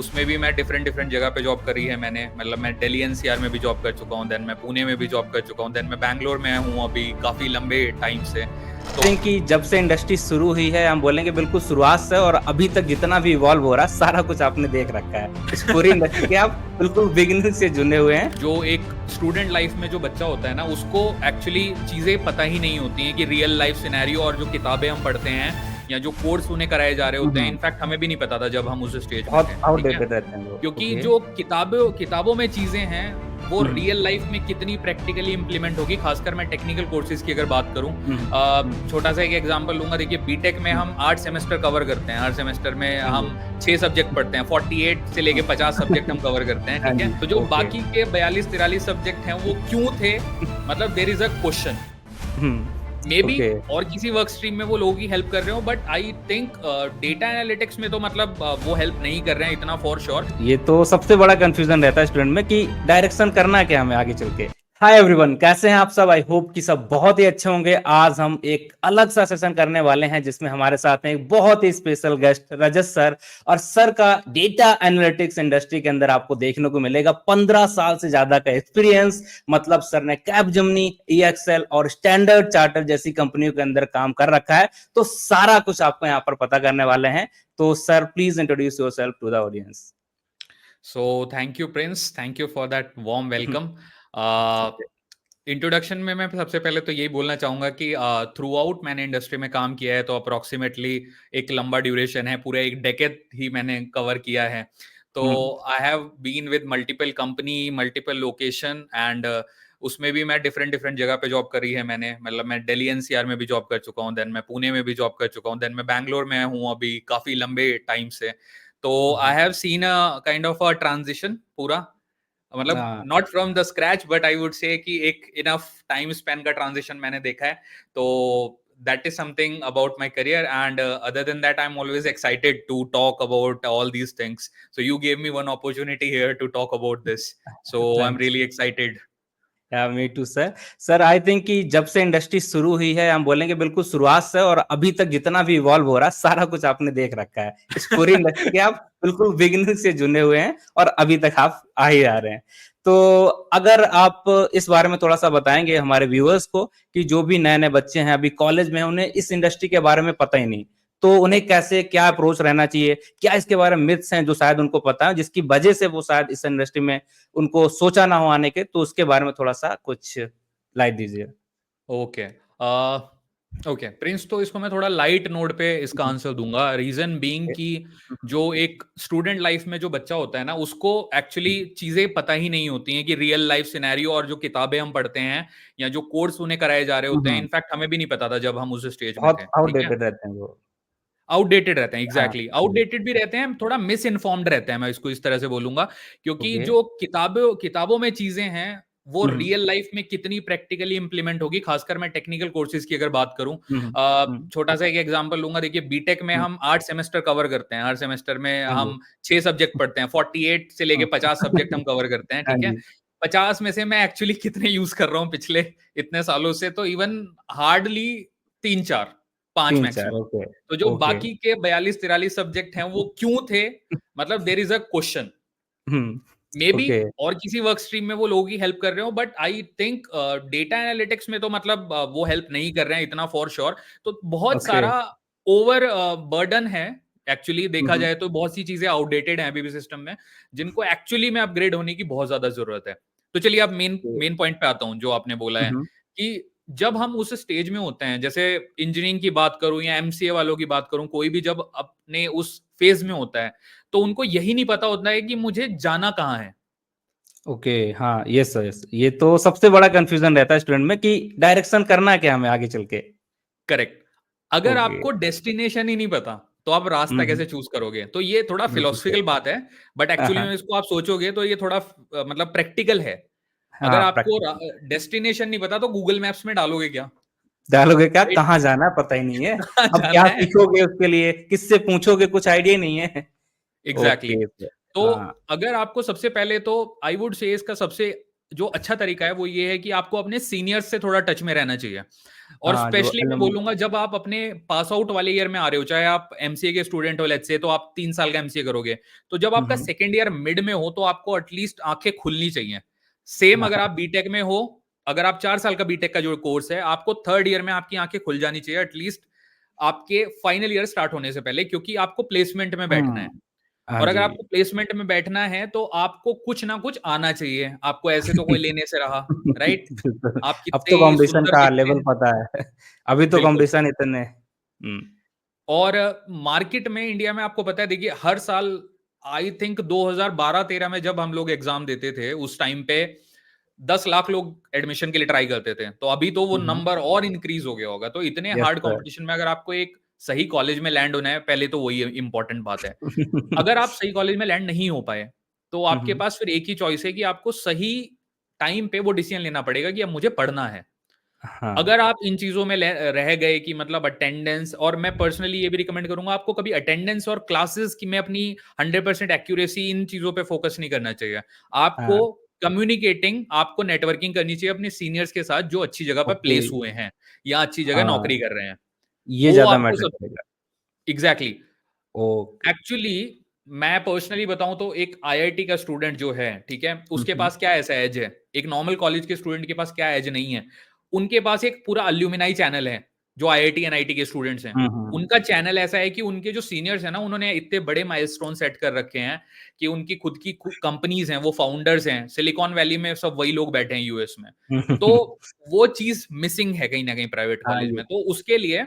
उसमें भी मैं डिफरेंट डिफरेंट जगह पे जॉब करी है मैंने। मतलब मैं दिल्ली एनसीआर में भी जॉब कर चुका हूँ, देन मैं पुणे में भी जॉब कर चुका हूँ, देन मैं बैंगलोर में हूँ अभी काफी लंबे टाइम से। तो कि जब से इंडस्ट्री शुरू हुई है, हम बोलेंगे बिल्कुल शुरुआत से और अभी तक जितना भी इवॉल्व हो रहा है, सारा कुछ आपने देख रखा है। इस पूरी इंडस्ट्री के आप बिल्कुल बिगिनिंग से जुड़े हुए हैं। जो एक स्टूडेंट लाइफ में जो बच्चा होता है ना, उसको एक्चुअली चीजें पता ही नहीं होती हैं कि रियल लाइफ सिनेरियो और जो किताबें हम पढ़ते हैं या जो कोर्स उन्हें कराए जा रहे होते हैं, इनफैक्ट हमें भी नहीं पता था जब हम उस स्टेज में बहुत थे, ठीक है। आउटडेटेड रहते हैं वो। क्योंकि ओके। जो किताबों में चीजें हैं वो रियल लाइफ में कितनी प्रैक्टिकली इंप्लीमेंट होगी, खासकर मैं टेक्निकल कोर्सेज की अगर बात करूं। छोटा सा एक एग्जांपल लूंगा। देखिए, बीटेक में हम 8 सेमेस्टर कवर करते हैं, हर सेमेस्टर में हम 6 सब्जेक्ट पढ़ते हैं, 48 से लेके 50 सब्जेक्ट हम कवर करते हैं, हाँ ठीक जी, है। तो जो ओके। बाकी के 42-43 सब्जेक्ट हैं वो क्यों थे, मतलब there is a question. Maybe okay. और किसी वर्क स्ट्रीम में वो लोग ही हेल्प कर रहे हो, but I think data analytics में तो मतलब वो हेल्प नहीं कर रहे हैं इतना, फॉर श्योर। ये तो सबसे बड़ा कंफ्यूजन रहता है स्टूडेंट में कि डायरेक्शन करना क्या हमें आगे चल के। हाय एवरीवन, कैसे हैं आप सब? आई होप कि सब बहुत ही अच्छे होंगे। आज हम एक अलग सा सेशन करने वाले हैं जिसमें हमारे साथ हैं एक बहुत ही स्पेशल गेस्ट रजत सर। और सर का डेटा एनालिटिक्स इंडस्ट्री के अंदर आपको देखने को मिलेगा 15 साल से ज्यादा का एक्सपीरियंस। मतलब सर ने कैपजेमिनी, ईएक्सएल और स्टैंडर्ड चार्टर जैसी कंपनियों के अंदर काम कर रखा है। तो सारा कुछ आपको यहाँ पर पता करने वाले हैं। तो sir, please introduce yourself to the audience. So thank you Prince, thank you for that warm welcome. Okay. Introduction में मैं सबसे पहले तो यही बोलना चाहूंगा कि थ्रू आउट मैंने इंडस्ट्री में काम किया है, तो अप्रोक्सीमेटली एक लंबा ड्यूरेशन है, पूरा एक डेकेड ही मैंने कवर किया है। तो I have been with multiple company, multiple location, and उसमें भी मैं डिफरेंट डिफरेंट जगह पे जॉब करी है मैंने। मतलब मैं दिल्ली एनसीआर में भी जॉब कर चुका हूँ, देन मैं पुणे में भी जॉब कर चुका हूँ, देन मैं बैंगलोर में हूँ अभी काफी लंबे टाइम से। तो I have seen a kind of a transition पूरा, मतलब not from the scratch, but I would say कि एक इनफ टाइम स्पेन का ट्रांजिशन मैंने देखा है। तो that is something about my career, and other than that I'm always excited to talk about all these things. So you gave me one opportunity here to talk about this, so I'm thanks. really excited. Me too sir. Sir, I think कि जब से industry शुरू हुई है, हम बोलेंगे बिल्कुल शुरुआत से और अभी तक जितना भी इवॉल्व हो रहा है, सारा कुछ आपने देख रखा है। इस पूरी इंडस्ट्री के आप बिल्कुल बिगिनिंग से जुड़े हुए हैं और अभी तक आप आ ही आ रहे हैं। तो अगर आप इस बारे में थोड़ा सा बताएंगे हमारे व्यूअर्स को कि जो भी नए नए बच्चे हैं अभी कॉलेज में, उन्हें इस इंडस्ट्री के बारे में पता ही नहीं, तो उन्हें कैसे क्या अप्रोच रहना चाहिए, क्या इसके बारे में मिथ्स हैं जो शायद उनको पता है, जिसकी वजह से वो शायद इस इंडस्ट्री में उनको सोचा ना हो आने के, तो उसके बारे में थोड़ा सा कुछ लाइट दीजिए। ओके। ओके प्रिंस, तो इसको मैं थोड़ा लाइट नोट पे इसका आंसर दूंगा। रीजन बीइंग कि जो एक स्टूडेंट लाइफ में जो बच्चा होता है ना, उसको एक्चुअली चीजें पता ही नहीं होती हैं कि रियल लाइफ सिनेरियो और जो किताबें हम पढ़ते हैं या जो कोर्स उन्हें कराए जा रहे होते हैं, इनफैक्ट हमें भी नहीं पता था जब हम उस स्टेज में बहुत थे, ठीक है। आउटडेटेड रहते हैं वो। आउटडेटेड रहते हैं, हाँ एग्जैक्टली जी। आउटडेटेड भी रहते हैं, थोड़ा मिस इन्फॉर्म्ड रहते हैं, मैं इसको इस तरह से बोलूंगा। क्योंकि ओके। जो किताबों में चीजें हैं वो रियल लाइफ में कितनी प्रैक्टिकली इंप्लीमेंट होगी, खासकर मैं टेक्निकल कोर्सेज की अगर बात करूं। छोटा सा एक एग्जांपल लूंगा। देखिए, बीटेक में हम 8 सेमेस्टर कवर करते हैं, हर सेमेस्टर में हाँ जी। हम 6 सब्जेक्ट पढ़ते हैं, 48 से लेके 50 सब्जेक्ट हम कवर करते हैं, हाँ ठीक है। जी। 50 में से मैं एक्चुअली कितने यूज कर रहा हूँ पिछले इतने सालों से, तो इवन हार्डली 3-4, 5 3-4। मैक्सिमम। ओके। तो जो ओके। बाकी के 42-43 सब्जेक्ट हैं वो क्यों थे, मतलब there is a question. Maybe okay. और किसी वर्क स्ट्रीम में वो लोग ही हेल्प कर रहे हो, but I think data analytics में तो मतलब वो हेल्प नहीं कर रहे हैं इतना, फॉर श्योर। तो बहुत ओके। सारा ओवर बर्डन है। एक्चुअली देखा जाए तो बहुत सी चीजें आउटडेटेड हैं अभी भी सिस्टम में, जिनको एक्चुअली में अपग्रेड होने की बहुत ज्यादा जरूरत है। तो चलिए अब मेन मेन पॉइंट पे आता हूँ, जो आपने बोला है कि जब हम उस स्टेज में होते हैं, जैसे इंजीनियरिंग की बात करूं या एमसीए वालों की बात करूं, कोई भी जब अपने उस फेज में होता है, तो उनको यही नहीं पता होता है कि मुझे जाना कहाँ है। ओके। हाँ, यस सर, यस। ये तो सबसे बड़ा कंफ्यूजन रहता है स्टूडेंट में कि डायरेक्शन करना क्या हमें आगे चल के। करेक्ट। अगर ओके। आपको डेस्टिनेशन ही नहीं पता, तो आप रास्ता कैसे चूज करोगे? तो ये थोड़ा बिल्कुल सही। फिलोसफिकल बात है, बट हाँ, एक्चुअली हाँ। में इसको आप सोचोगे तो ये थोड़ा मतलब प्रैक्टिकल है। अगर हाँ, आपको प्रैक्टिकल। डेस्टिनेशन नहीं पता, तो गूगल मैप्स में डालोगे क्या? डालोगे क्या? राइट। कहाँ जाना है पता ही नहीं है। कहाँ अब क्या जाना है? सीखोगे उसके लिए? किससे पूछोगे? कुछ आइडिया नहीं है। Exactly okay exactly. सर। तो हाँ। अगर आपको सबसे पहले तो आई वुड से इसका सबसे जो अच्छा तरीका है वो ये है कि आपको अपने सीनियर्स से थोड़ा टच में रहना चाहिए। और हाँ, जो स्पेशली मैं बोलूँगा जब आप अपने पास आउट वाले ईयर में आ रहे हो, चाहे आप एमसीए के स्टूडेंट हो लेट्स से, तो आप 3 साल का एमसीए करोगे। तो जब हुँ, आपका हुँ। सेकंड ईयर मिड में हो तो आपको एटलीस्ट आँखें खुलनी चाहिए। सेम अगर आप हाँ, बीटेक में हो, अगर आप 4 साल का बीटेक का जो कोर्स है, आपको थर्ड ईयर में आपकी आँखें खुल जानी चाहिए एटलीस्ट आपके फाइनल ईयर स्टार्ट होने से पहले, क्योंकि आपको प्लेसमेंट में बैठना है। हुँ। हाँ और अगर जी। आपको प्लेसमेंट में बैठना है तो आपको कुछ ना कुछ आना चाहिए। आपको ऐसे तो कोई लेने से रहा, राइट? बिल्कुल, आप अब कितने तो ही कॉम्पिटिशन सुंदर का दिखते लेवल हैं, पता है। अभी तो बिल्कुल। कॉम्पिटिशन इतने और मार्केट में इंडिया में आपको पता है, देखिए हर साल आई थिंक 2012-13 में जब हम लोग एग्ज़ाम देते थे, उस टाइम पे 10 लाख लोग एडमिशन के लिए ट्राई करते थे। तो अभी तो वो हुँ, हुँ। नंबर और इंक्रीज़ हो गया होगा। तो इतने यस हार्ड सर। कॉम्पिटिशन में अगर आपको एक सही कॉलेज में लैंड होना है, पहले तो वही इम्पोर्टेंट बात है। अगर आप सही कॉलेज में लैंड नहीं हो पाए, तो हुँ, आपके हुँ। पास फिर एक ही चॉइस है कि आपको सही टाइम पे वो डिसीजन लेना पड़ेगा कि अब मुझे पढ़ना है। हाँ, अगर आप इन चीज़ों में रह गए कि मतलब अटेंडेंस, और मैं पर्सनली ये भी रिकमेंड करूँगा आपको कभी अटेंडेंस और क्लासेस की में अपनी 100% एक्यूरेसी इन चीज़ों पे फोकस नहीं करना चाहिए। आपको हाँ, कम्युनिकेटिंग, आपको नेटवर्किंग करनी चाहिए अपने सीनियर्स के साथ जो अच्छी जगह पे ओके। प्लेस हुए हैं या अच्छी जगह नौकरी हाँ, कर रहे हैं। ये वो ज़्यादा आपको मैटर सब करेगा। एग्ज़ैक्टली। ओके। एक्चुअली मैं पर्सनली बताऊँ तो एक आईआईटी का स्टूडेंट जो है, ठीक है? हुँ, उसके हुँ। पास क्या ऐसा एज है? एक नॉर्मल कॉलेज के स्टूडेंट के पास क्या एज नहीं है? उनके पास एक पूरा एल्यूमिनाई चैनल है, जो आईआईटी, एनआईटी के स्टूडेंट्स हैं। हुँ, हुँ। उनका चैनल ऐसा है कि उनके जो सीनियर्स हैं ना, उन्होंने इतने बड़े माइलस्टोन सेट कर रखे हैं कि उनकी खुद की कंपनीज़ हैं, वो फाउंडर्स हैं। सिलिकॉन वैली में सब वही लोग बैठे हैं यूएस में। हुँ, तो हुँ। वो चीज़ मिसिंग है कहीं न कहीं प्राइवेट हाँ कॉलेज जी। में। तो उसके लिए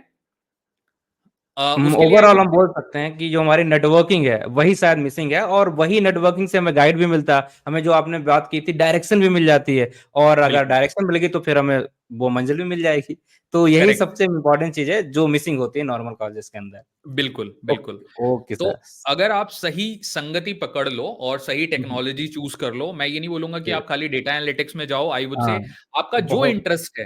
आई ओवरऑल वुड हम बोल सकते हैं कि जो हमारी नेटवर्किंग है, वही शायद मिसिंग है और वही नेटवर्किंग से हमें गाइड भी मिलता है। हमें जो आपने बात की थी डायरेक्शन भी मिल जाती है और अगर बिल्कुल, डायरेक्शन मिलेगी तो फिर हमें वो मंज़िल भी मिल जाएगी। तो यही करेक्ट। सबसे इम्पोर्टेंट चीज़ है जो मिसिंग होती है नॉर्मल कॉलेजेस के अंदर। बिल्कुल, बिल्कुल। ओके, ओके तो सर। अगर आप सही संगति पकड़ लो और सही हुँ, हुँ। टेक्नोलॉजी चूज़ कर लो, मैं ये नहीं बोलूँगा कि जी। आप खाली डेटा एनालिटिक्स में जाओ, आई वुड हाँ, से आपका जो बहुत इंटरेस्ट है,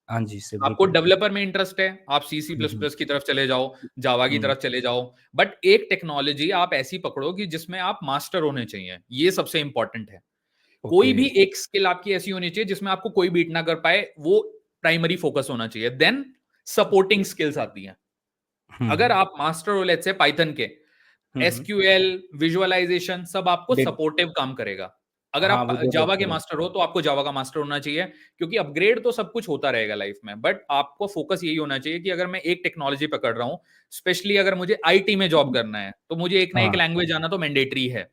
हाँ जी, सर आपको बिल्कुल। डेवलपर में इंटरेस्ट है, आप सी, सी हुँ, प्लस हुँ। प्लस की तरफ चले जाओ, जावा की हुँ, तरफ चले जाओ। बट एक टेक्नोलॉजी आप ऐसी पकड़ो कि जिसमें आप मास्टर होने चाहिए, ये सबसे इम्पोर्टेंट है। ओके। कोई भी एक स्किल आपकी ऐसी होनी चाहिए जिसमें आपको कोई बीट ना कर पाए, वो प्राइमरी फोकस होना चाहिए। देन सपोर्टिंग स्किल्स आती हैं। हुँ, अगर हुँ। आप मास्टर हो लेट्स से पाइथन के, हुँ, हुँ। एसक्यूएल, विजुअलाइज़ेशन सब आपको डेट सपोर्टिव काम करेगा। अगर हाँ, आप वो डेवलप जावा के करेगा। मास्टर हो, तो आपको जावा का मास्टर होना चाहिए, क्योंकि अपग्रेड तो सब कुछ होता रहेगा लाइफ में, बट आपको फोकस यही होना चाहिए कि अगर मैं एक टेक्नोलॉजी पकड़ रहा हूँ, स्पेशली अगर मुझे आईटी में जॉब करना है, तो मुझे एक ना एक हाँ, लैंग्वेज आना तो मैंडेटरी है।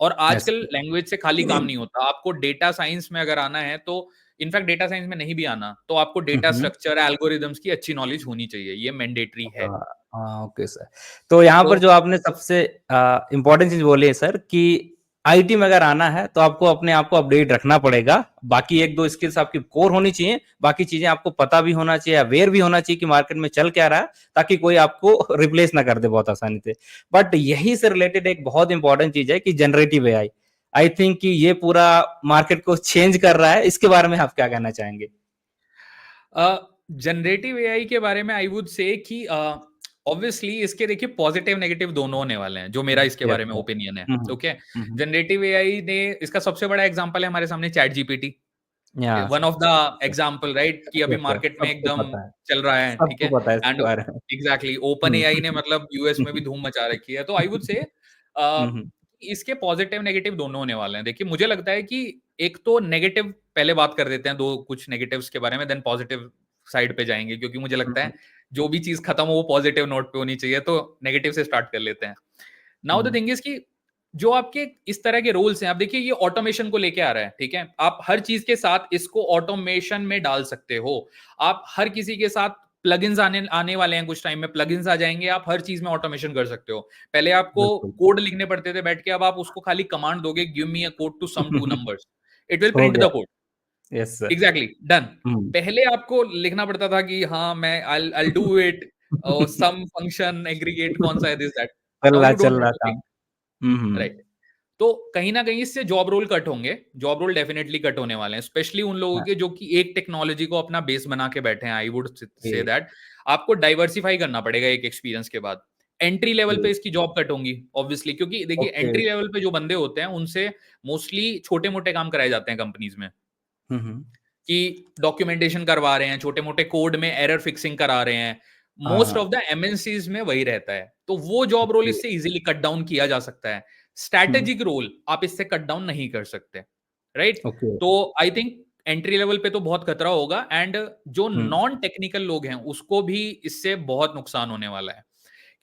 और यस। आजकल लैंग्वेज से खाली काम नहीं होता, आपको डेटा साइंस में अगर आना है, तो इनफैक्ट डेटा साइंस में नहीं भी आना, तो आपको हुँ, डेटा हुँ। स्ट्रक्चर, एल्गोरिदम्स की अच्छी नॉलेज होनी चाहिए, ये मैंडेटरी है। हाँ, हाँ, ओके सर। तो यहाँ तो पर जो आपने सबसे इम्पोर्टेंट चीज़ बोली है सर कि आईटी में अगर आना है तो आपको अपने आप को अपडेट रखना पड़ेगा। बाकी 1-2 स्किल्स आपकी कोर होनी चाहिए, बाकी चीज़ें आपको पता भी होना चाहिए, अवेयर भी होना चाहिए कि मार्केट में चल क्या रहा है, ताकि कोई आपको रिप्लेस ना कर दे बहुत आसानी से। बट यही से रिलेटेड एक बहुत इम्पोर्टेंट चीज़ है कि जनरेटिव एआई। आई थिंक कि ये पूरा मार्केट को चेंज कर रहा है, इसके बारे में आप क्या कहना चाहेंगे? जनरेटिव एआई के बारे में आई वुड से कि ऑब्वियसली इसके देखिए पॉजिटिव नेगेटिव दोनों होने वाले हैं, जो मेरा इसके यस बारे में सर। ओपिनियन है। हुँ, हुँ। ओके, हुँ, हुँ। जनरेटिव एआई ने इसका सबसे बड़ा एग्जांपल है हमारे सामने चैट जीपीटी, यहाँ one sir. Of the example, right? कि अभी यस सर, मार्केट में सबको एकदम पता है। चल रहा है, ठीक सबको है? पता है एंड इसके बारे में। एग्जैक्टली ओपन हुँ। एआई ने मतलब यूएस में भी धूम मचा रखी है। तो आई वुड से हुँ, हुँ। इसके पॉजिटिव नेगेटिव दोनों होने वाले हैं। देखिए मुझे लगता है कि एक तो नेगेटिव पहले बात कर देते हैं, दो कुछ नेगेटिव्स के बारे में, देन पॉजिटिव साइड पे जाएंगे, क्योंकि मुझे हुँ, लगता है हुँ। जो भी चीज खत्म हो वो पॉजिटिव नोट पे होनी चाहिए। तो नेगेटिव से स्टार्ट कर लेते हैं। Now the hmm, thing is कि जो आपके इस तरह के रोल्स हैं, आप देखिए ये ऑटोमेशन को लेके आ रहा है, ठीक है? आप हर चीज के साथ इसको ऑटोमेशन में डाल सकते हो। आप हर किसी के साथ प्लगइन्स आने आने वाले हैं, कुछ टाइम में प्लगइन्स आ जाएंगे, आप हर चीज में ऑटोमेशन कर सकते हो। पहले आपको बिल्कुल। कोड लिखने पड़ते थे बैठ के, अब आप उसको खाली कमांड दोगे, give me a code to sum two numbers, it will हो प्रिंट गया। The code. Yes sir. Exactly, done. Hmm. पहले आपको लिखना पड़ता था कि हाँ मैं I do it, sum function aggregate कौन सा है, दिस दैट। नाउ यू चल डोंट रहा हैव टू थिंक, काम। Hmm, hmm. राइट? तो कहीं न कहीं इससे जॉब रोल कट होंगे, जॉब रोल डेफिनिटली कट होने वाले हैं, स्पेशली उन लोगों हाँ, के जो कि एक टेक्नोलॉजी को अपना बेस बना के बैठे हैं। आई वुड से जी, दैट आपको डाइवर्सिफाई करना पड़ेगा एक एक्सपीरियंस के बाद। एंट्री लेवल पे जी। इसकी जॉब कट होंगी ऑब्वियसली, क्योंकि देखिए ओके। एंट्री लेवल पे जो बंदे होते हैं, उनसे मोस्टली छोटे-मोटे काम कराए जाते हैं कंपनीज़ में। कि डॉक्यूमेंटेशन करवा रहे हैं, छोटे मोटे कोड में एरर फिक्सिंग करा रहे हैं, मोस्ट हाँ, ऑफ द एमएनसीज में वही रहता है, तो वो जॉब रोल ओके, इससे इजीली कट डाउन किया जा सकता है। स्ट्रैटेजिक रोल आप इससे कट डाउन नहीं कर सकते, राइट? ओके, तो आई थिंक एंट्री लेवल पे तो बहुत खतरा होगा, एंड जो नॉन टेक्निकल लोग हैं उसको भी इससे बहुत नुकसान होने वाला है,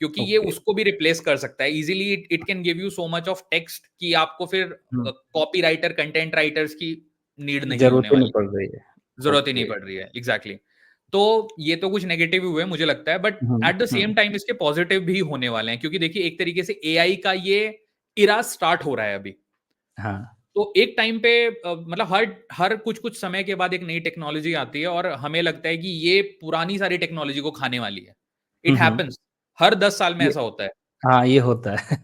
क्योंकि ये ओके, उसको भी रिप्लेस कर सकता है easily. It can give you so much of text कि आपको फिर कॉपी राइटर, कंटेंट राइटर्स की नीड नहीं ज़रूरत होने ही नहीं वाली, पड़ रही है। जरूरत ही नहीं ओके, पड़ रही है, एग्जैक्टली exactly. तो ये तो कुछ नेगेटिव हुए मुझे लगता है, but at the same time इसके पॉजिटिव भी होने वाले हैं, क्योंकि देखिए एक तरीके से एआई का ये इरा स्टार्ट हो रहा है अभी। हाँ, तो एक टाइम पे मतलब हर हर कुछ कुछ समय के बाद एक नई टेक्नोलॉजी आती है और हमें लगता है कि ये पुरानी सारी टेक्नोलॉजी को खाने वाली है। इट हैपेंस, हर 10 साल में ये ऐसा होता है। हाँ, ये होता है।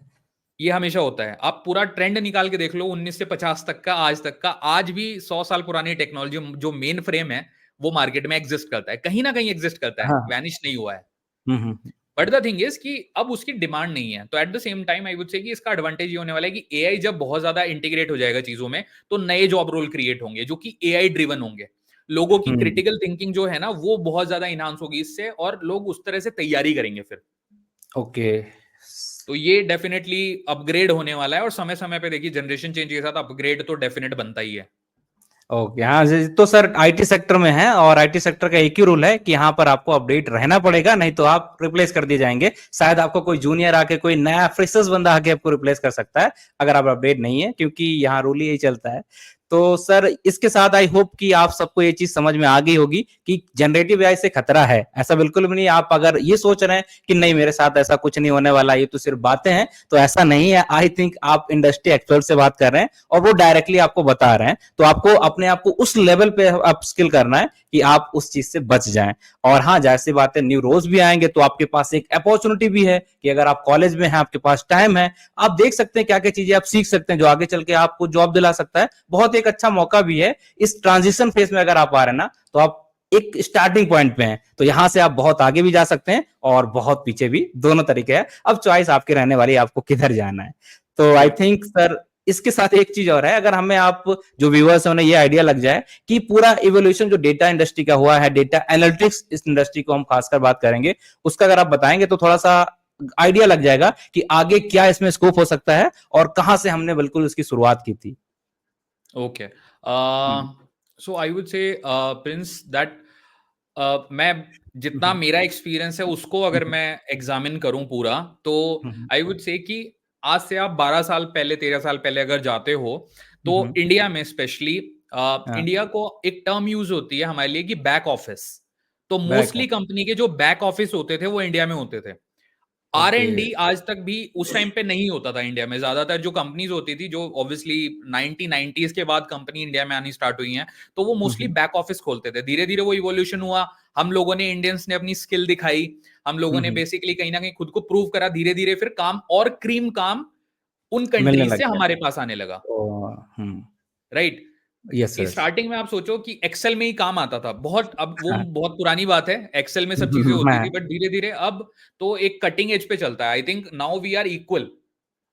ये हमेशा होता है। आप पूरा ट्रेंड निकाल के देख लो 19 से 50 तक का, आज तक का, आज भी 100 साल पुरानी टेक्नोलॉजी जो मेन फ्रेम है, वो मार्केट में एग्जिस्ट करता है। कहीं न कहीं एग्जिस्ट करता है, हाँ, वैनिश नहीं हुआ है। हुँ, हुँ, बट द थिंग इज़ कि अब उसकी डिमांड नहीं है। तो at the same time I would say कि इसका एडवांटेज ये होने वाला है कि एआई जब बहुत ज़्यादा इंटीग्रेट हो जाएगा चीज़ों में, तो नए जॉब रोल क्रिएट होंगे, जो कि एआई ड्रिवन होंगे। लोगों की हुँ, क्रिटिकल थिंकिंग जो है ना, वो बहुत ज़्यादा एनहांस होगी इससे, और लोग उस तरह से तैयारी करेंगे फिर। ओके। तो ये डेफिनेटली अपग्रेड होने वाला है, और समय-समय पे देखिए जनरेशन चेंज के साथ अपग्रेड तो डेफिनेट बनता ही है। ओके, हाँ जी, तो सर आईटी सेक्टर में है और आईटी सेक्टर का एक ही रूल है कि यहाँ पर आपको अपडेट रहना पड़ेगा, नहीं तो आप रिप्लेस कर दिए जाएंगे। शायद आपको कोई जूनियर आके, कोई नया फ्रेशर्स बंदा आके आपको रिप्लेस कर सकता है अगर आप अपडेट नहीं है, क्योंकि यहाँ रूल ही यही चलता है। तो सर इसके साथ आई होप कि आप सबको ये चीज समझ में आ गई होगी कि जनरेटिव एआई से खतरा है, ऐसा बिल्कुल भी नहीं। आप अगर ये सोच रहे हैं कि नहीं मेरे साथ ऐसा कुछ नहीं होने वाला, ये तो सिर्फ बातें हैं, तो ऐसा नहीं है। आई थिंक आप इंडस्ट्री एक्सपर्ट से बात कर रहे हैं और वो डायरेक्टली आपको बता रहे हैं, तो आपको अपने आप को उस लेवल पे अप स्किल करना है कि आप उस चीज से बच जाएं। और हाँ, जाहिर सी बात है, न्यू रोज भी आएंगे, तो आपके पास एक अपॉर्चुनिटी भी है कि अगर आप कॉलेज में हैं, आपके पास टाइम है, आप देख सकते हैं क्या क्या चीजें आप सीख सकते हैं जो आगे चल के आपको जॉब दिला सकता है। बहुत एक अच्छा मौका भी है इस ट्रांजिशन फेज में। अगर आप आ रहे हैं ना, तो आप एक स्टार्टिंग पॉइंट पे हैं, तो यहां से आप बहुत आगे भी जा सकते हैं और बहुत पीछे भी, दोनों तरीके हैं। अब चॉइस आपकी रहने वाली है, आपको किधर जाना है। तो आई बिल्कुल। थिंक सर इसके साथ एक चीज और है, अगर हमें आप जो व्यूअर्स हैं उन्हें ये आइडिया लग जाए कि पूरा इवोल्यूशन जो डेटा इंडस्ट्री का हुआ है, डेटा एनालिटिक्स इस इंडस्ट्री को हम खासकर बात करेंगे, उसका अगर आप बताएंगे तो थोड़ा सा आइडिया लग जाएगा कि आगे क्या इसमें स्कोप हो सकता है और कहां से हमने बिल्कुल इसकी शुरुआत की थी। ओके, सो आई वुड से प्रिंस दैट मैं जितना मेरा एक्सपीरियंस है उसको अगर मैं एग्जामिन करूं पूरा, तो आई वुड से कि आज से आप 12 साल पहले, 13 साल पहले अगर जाते हो, तो इंडिया में स्पेशली इंडिया को एक टर्म यूज होती है हमारे लिए कि बैक ऑफिस। तो बैक मोस्टली कंपनी के जो बैक ऑफिस होते थे वो इंडिया में होते थे। Are okay. एंड डी आज तक भी उस टाइम पे नहीं होता था इंडिया में। ज्यादातर जो कंपनीज होती थी, जो ऑब्वियसली 1990s के बाद कंपनी इंडिया में आनी स्टार्ट हुई हैं, तो वो मोस्टली बैक ऑफिस खोलते थे। धीरे धीरे वो इवोल्यूशन हुआ, हम लोगों ने, इंडियंस ने अपनी स्किल दिखाई, हम लोगों ने बेसिकली कहीं ना कहीं खुद को प्रूव करा। धीरे धीरे फिर काम और क्रीम काम उन मिलने कंट्रीज लग से गया। हमारे पास आने लगा, हम्म। राइट? यस कि सर। स्टार्टिंग में आप सोचो कि एक्सेल में ही काम आता था बहुत, अब वो हाँ। बहुत पुरानी बात है, एक्सेल में सब चीजें होती मैं थी, बट धीरे धीरे अब तो एक कटिंग एज पे चलता है। I think now we are equal.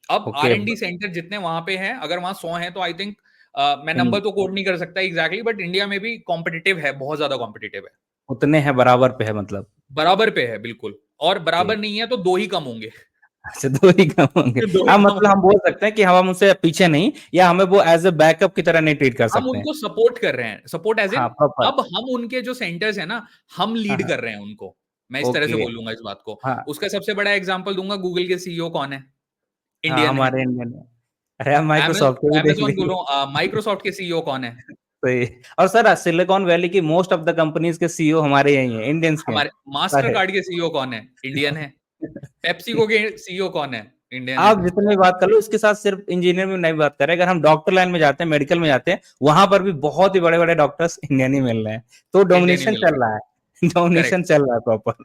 अब ओके। R&D सेंटर जितने वहां पे हैं, अगर वहां 100 हैं, तो आई थिंक मैं इन नंबर तो कोट नहीं कर सकता एग्जैक्टली, बट इंडिया में भी कॉम्पिटिटिव है, बहुत ज्यादा कॉम्पिटिटिव है, उतने हैं, बराबर पे है मतलब। बराबर पे है बिल्कुल। और ओके। बराबर नहीं है तो दो ही कम होंगे। अच्छा, 2 ही कम होंगे। दो ही हाँ, कम मतलब हम होंगे। बोल सकते हैं कि हम उनसे पीछे नहीं, या हमें वो एज़ अ बैकअप की तरह नहीं ट्रीट कर हम सकते हैं। उनको सपोर्ट कर रहे हैं, सपोर्ट एज इन, हाँ, प्रॉपर। अब हम उनके जो सेंटर्स है ना, हम हाँ, लीड हाँ। कर रहे हैं उनको। मैं इस तरह से ओके। बोलूंगा इस बात को। हाँ, उसका सबसे बड़ा एग्जांपल दूंगा, गूगल के सीईओ कौन है? हाँ, इंडियन है। हमारे इंडियन में। अरे, आप माइक्रोसॉफ्ट के भी देख अमेज़न लीजिए। बोलो, माइक्रोसॉफ्ट के सीईओ कौन है? सही। और सर सिलिकॉन वैली की मोस्ट ऑफ द कंपनीज के सीईओ हमारे यही हैं, इंडियंस के हैं, हमारे मास्टर सारे। कार्ड के सीईओ कौन है? इंडियन है। पेप्सिको के सीईओ कौन है? इंडियन है। आप जितने भी बात कर लो, इसके साथ सिर्फ इंजीनियर में नहीं बात कर रहे, अगर हम डॉक्टर लाइन में जाते हैं, मेडिकल में जाते हैं, वहां पर भी बहुत ही बड़े बड़े डॉक्टर्स इंडियन ही मिल रहे हैं। तो इंडियन ही डोमिनेशन मिल रहे चल हैं। रहा है। Domination correct. चल रहा है प्रॉपर।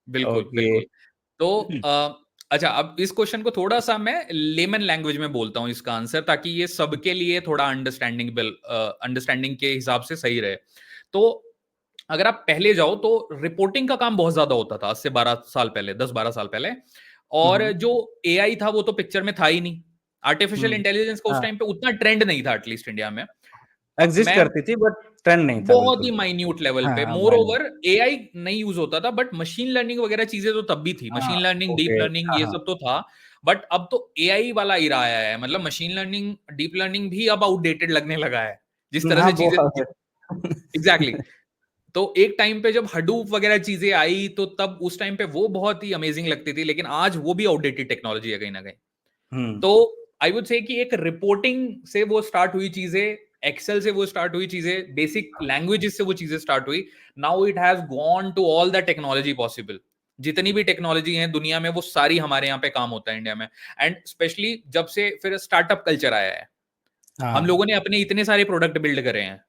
बिल्कुल, ओके। बिल्कुल। तो अच्छा, अब इस क्वेश्चन को थोड़ा-सा मैं लेमन लैंग्वेज में बोलता हूँ इसका आंसर, ताकि ये सबके लिए थोड़ा अंडरस्टैंडिंग के हिसाब से सही रहे। तो अगर आप पहले जाओ तो रिपोर्टिंग का काम बहुत ज़्यादा होता था आज से 12 साल पहले, 10-12 साल पहले। और जो एआई था वो तो पिक्चर में था ही नहीं। आर्टिफिशियल इंटेलिजेंस का उस हाँ, टाइम पे उतना ट्रेंड नहीं था एटलीस्ट इंडिया में। एग्जिस्ट मैं करती थी बट ट्रेंड नहीं था बहुत बिल्कुल। ही माइन्यूट लेवल हाँ, पे, हाँ, मोर माइंड। ओवर एआई नहीं यूज होता था, बट मशीन लर्निंग वगैरह चीजें तो तब भी थी, हाँ, machine learning, deep okay. Learning, हाँ, ये हाँ। सब तो था। बट अब तो एआई वाला इरा आया है, मतलब मशीन लर्निंग, डीप लर्निंग भी अब आउटडेटेड लगने लगा है, जिस तरह हाँ, से चीजें। बहुत है। Exactly exactly. तो एक टाइम पे जब हडूप वगैरह चीजें आई, तो तब उस टाइम पे वो बहुत ही अमेजिंग लगती थी, लेकिन आज वो भी आउटडेटेड टेक्नोलॉजी है कहीं ना कहीं। हुँ, तो आई वुड से कि एक रिपोर्टिंग से वो स्टार्ट हुई चीजें, एक्सेल से वो स्टार्ट हुई चीजें, बेसिक लैंग्वेजेस से वो चीजें स्टार्ट हुई। Now it has gone to all the technology possible. जितनी भी टेक्नोलॉजी है दुनिया में, वो सारी हमारे यहाँ पे काम होता है इंडिया में। एंड स्पेशली जब से फिर स्टार्टअप कल्चर आया है, हम हाँ, लोगों ने अपने इतने सारे प्रोडक्ट बिल्ड करे हैं,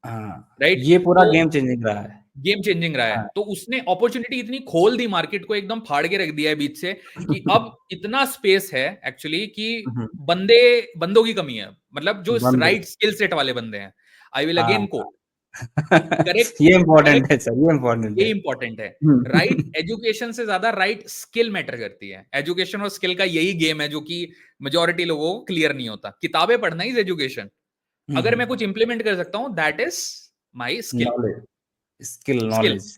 हाँ। राइट? ये पूरा तो गेम चेंजिंग रहा है। गेम चेंजिंग रहा है, हाँ। तो उसने अपॉर्चुनिटी इतनी खोल दी, मार्केट को एकदम फाड़ के रख दिया है बीच से, कि अब इतना स्पेस है एक्चुअली कि हुँ, बंदे बंदों की कमी है, मतलब जो बंद राइट स्किल सेट वाले बंदे हैं। आई विल हाँ, अगेन हाँ। कोट, करेक्ट, ये इम्पोर्टेंट करेक्ट, है सर, ये इम्पोर्टेंट ये है। इंपॉर्टेंट है। हुँ। राइट एजुकेशन से ज्यादा राइट स्किल मैटर करती है। एजुकेशन और स्किल का यही गेम है जो कि मेजोरिटी लोगों को क्लियर नहीं होता। किताबें पढ़ना इज एजुकेशन, हुँ, अगर हुँ। मैं कुछ इंप्लीमेंट कर सकता हूं, that is my skill. Knowledge, skill skill, knowledge.